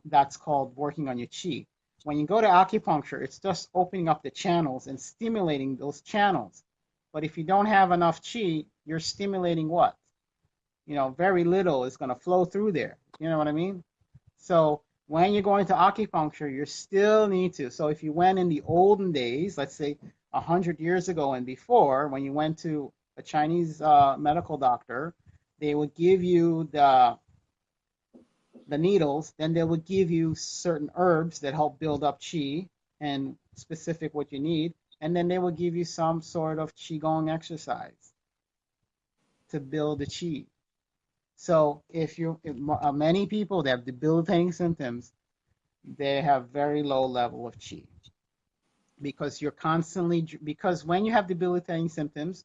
that's called working on your Qi. When you go to acupuncture, it's just opening up the channels and stimulating those channels. But if you don't have enough Qi, you're stimulating what? Very little is going to flow through there. You know what I mean? So when you're going to acupuncture, you still need to. So if you went in the olden days, let's say 100 years ago and before, when you went to a Chinese medical doctor, they would give you the needles, then they would give you certain herbs that help build up qi and specific what you need, and then they will give you some sort of qigong exercise to build the qi. So if many people that have debilitating symptoms, they have very low level of qi because because when you have debilitating symptoms,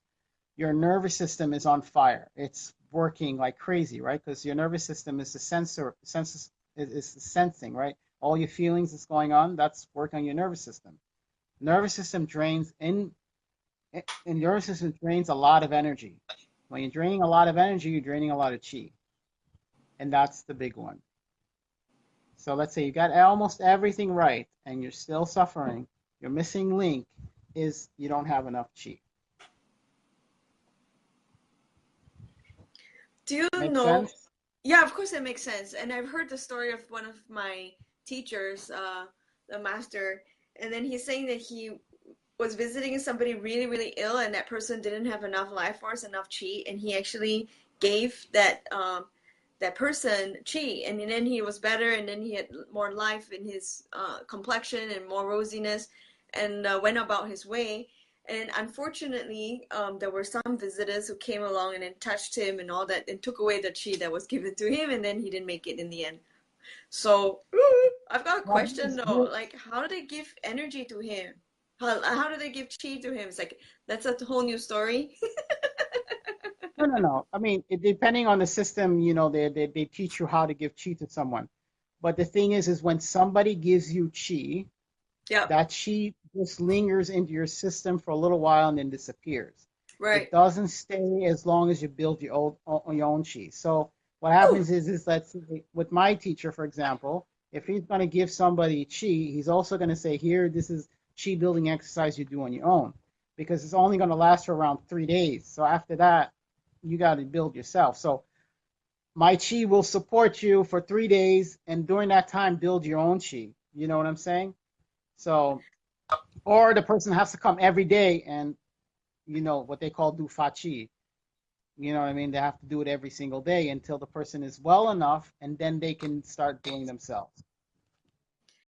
your nervous system is on fire. It's working like crazy, right? Because your nervous system is is sensing, right? All your feelings that's going on, that's working on your nervous system. Nervous system drains and nervous system drains a lot of energy. When you're draining a lot of energy, you're draining a lot of chi. And that's the big one. So let's say you got almost everything right and you're still suffering. Your missing link is you don't have enough chi. Do you Make know? sense? Yeah, of course it makes sense. And I've heard the story of one of my teachers, the master, and then he's saying that he was visiting somebody really, really ill, and that person didn't have enough life force, enough chi, and he actually gave that person chi, and then he was better, and then he had more life in his complexion and more rosiness, and went about his way. And unfortunately, there were some visitors who came along and then touched him and all that, and took away the chi that was given to him, and then he didn't make it in the end. So I've got a Well, question though, like how do they give energy to him? How do they give chi to him? It's like that's a whole new story. no. I mean, depending on the system, they teach you how to give chi to someone. But the thing is when somebody gives you chi, Yep. that chi just lingers into your system for a little while and then disappears. Right. It doesn't stay as long as you build your own chi. So what Whew. happens is let's say with my teacher, for example, if he's going to give somebody chi, he's also going to say, here, this is chi building exercise you do on your own, because it's only going to last for around 3 days. So after that, you got to build yourself. So my chi will support you for 3 days, and during that time, build your own chi. You know what I'm saying? So, or the person has to come every day and, what they call do fa chi. You know what I mean? They have to do it every single day until the person is well enough, and then they can start doing themselves.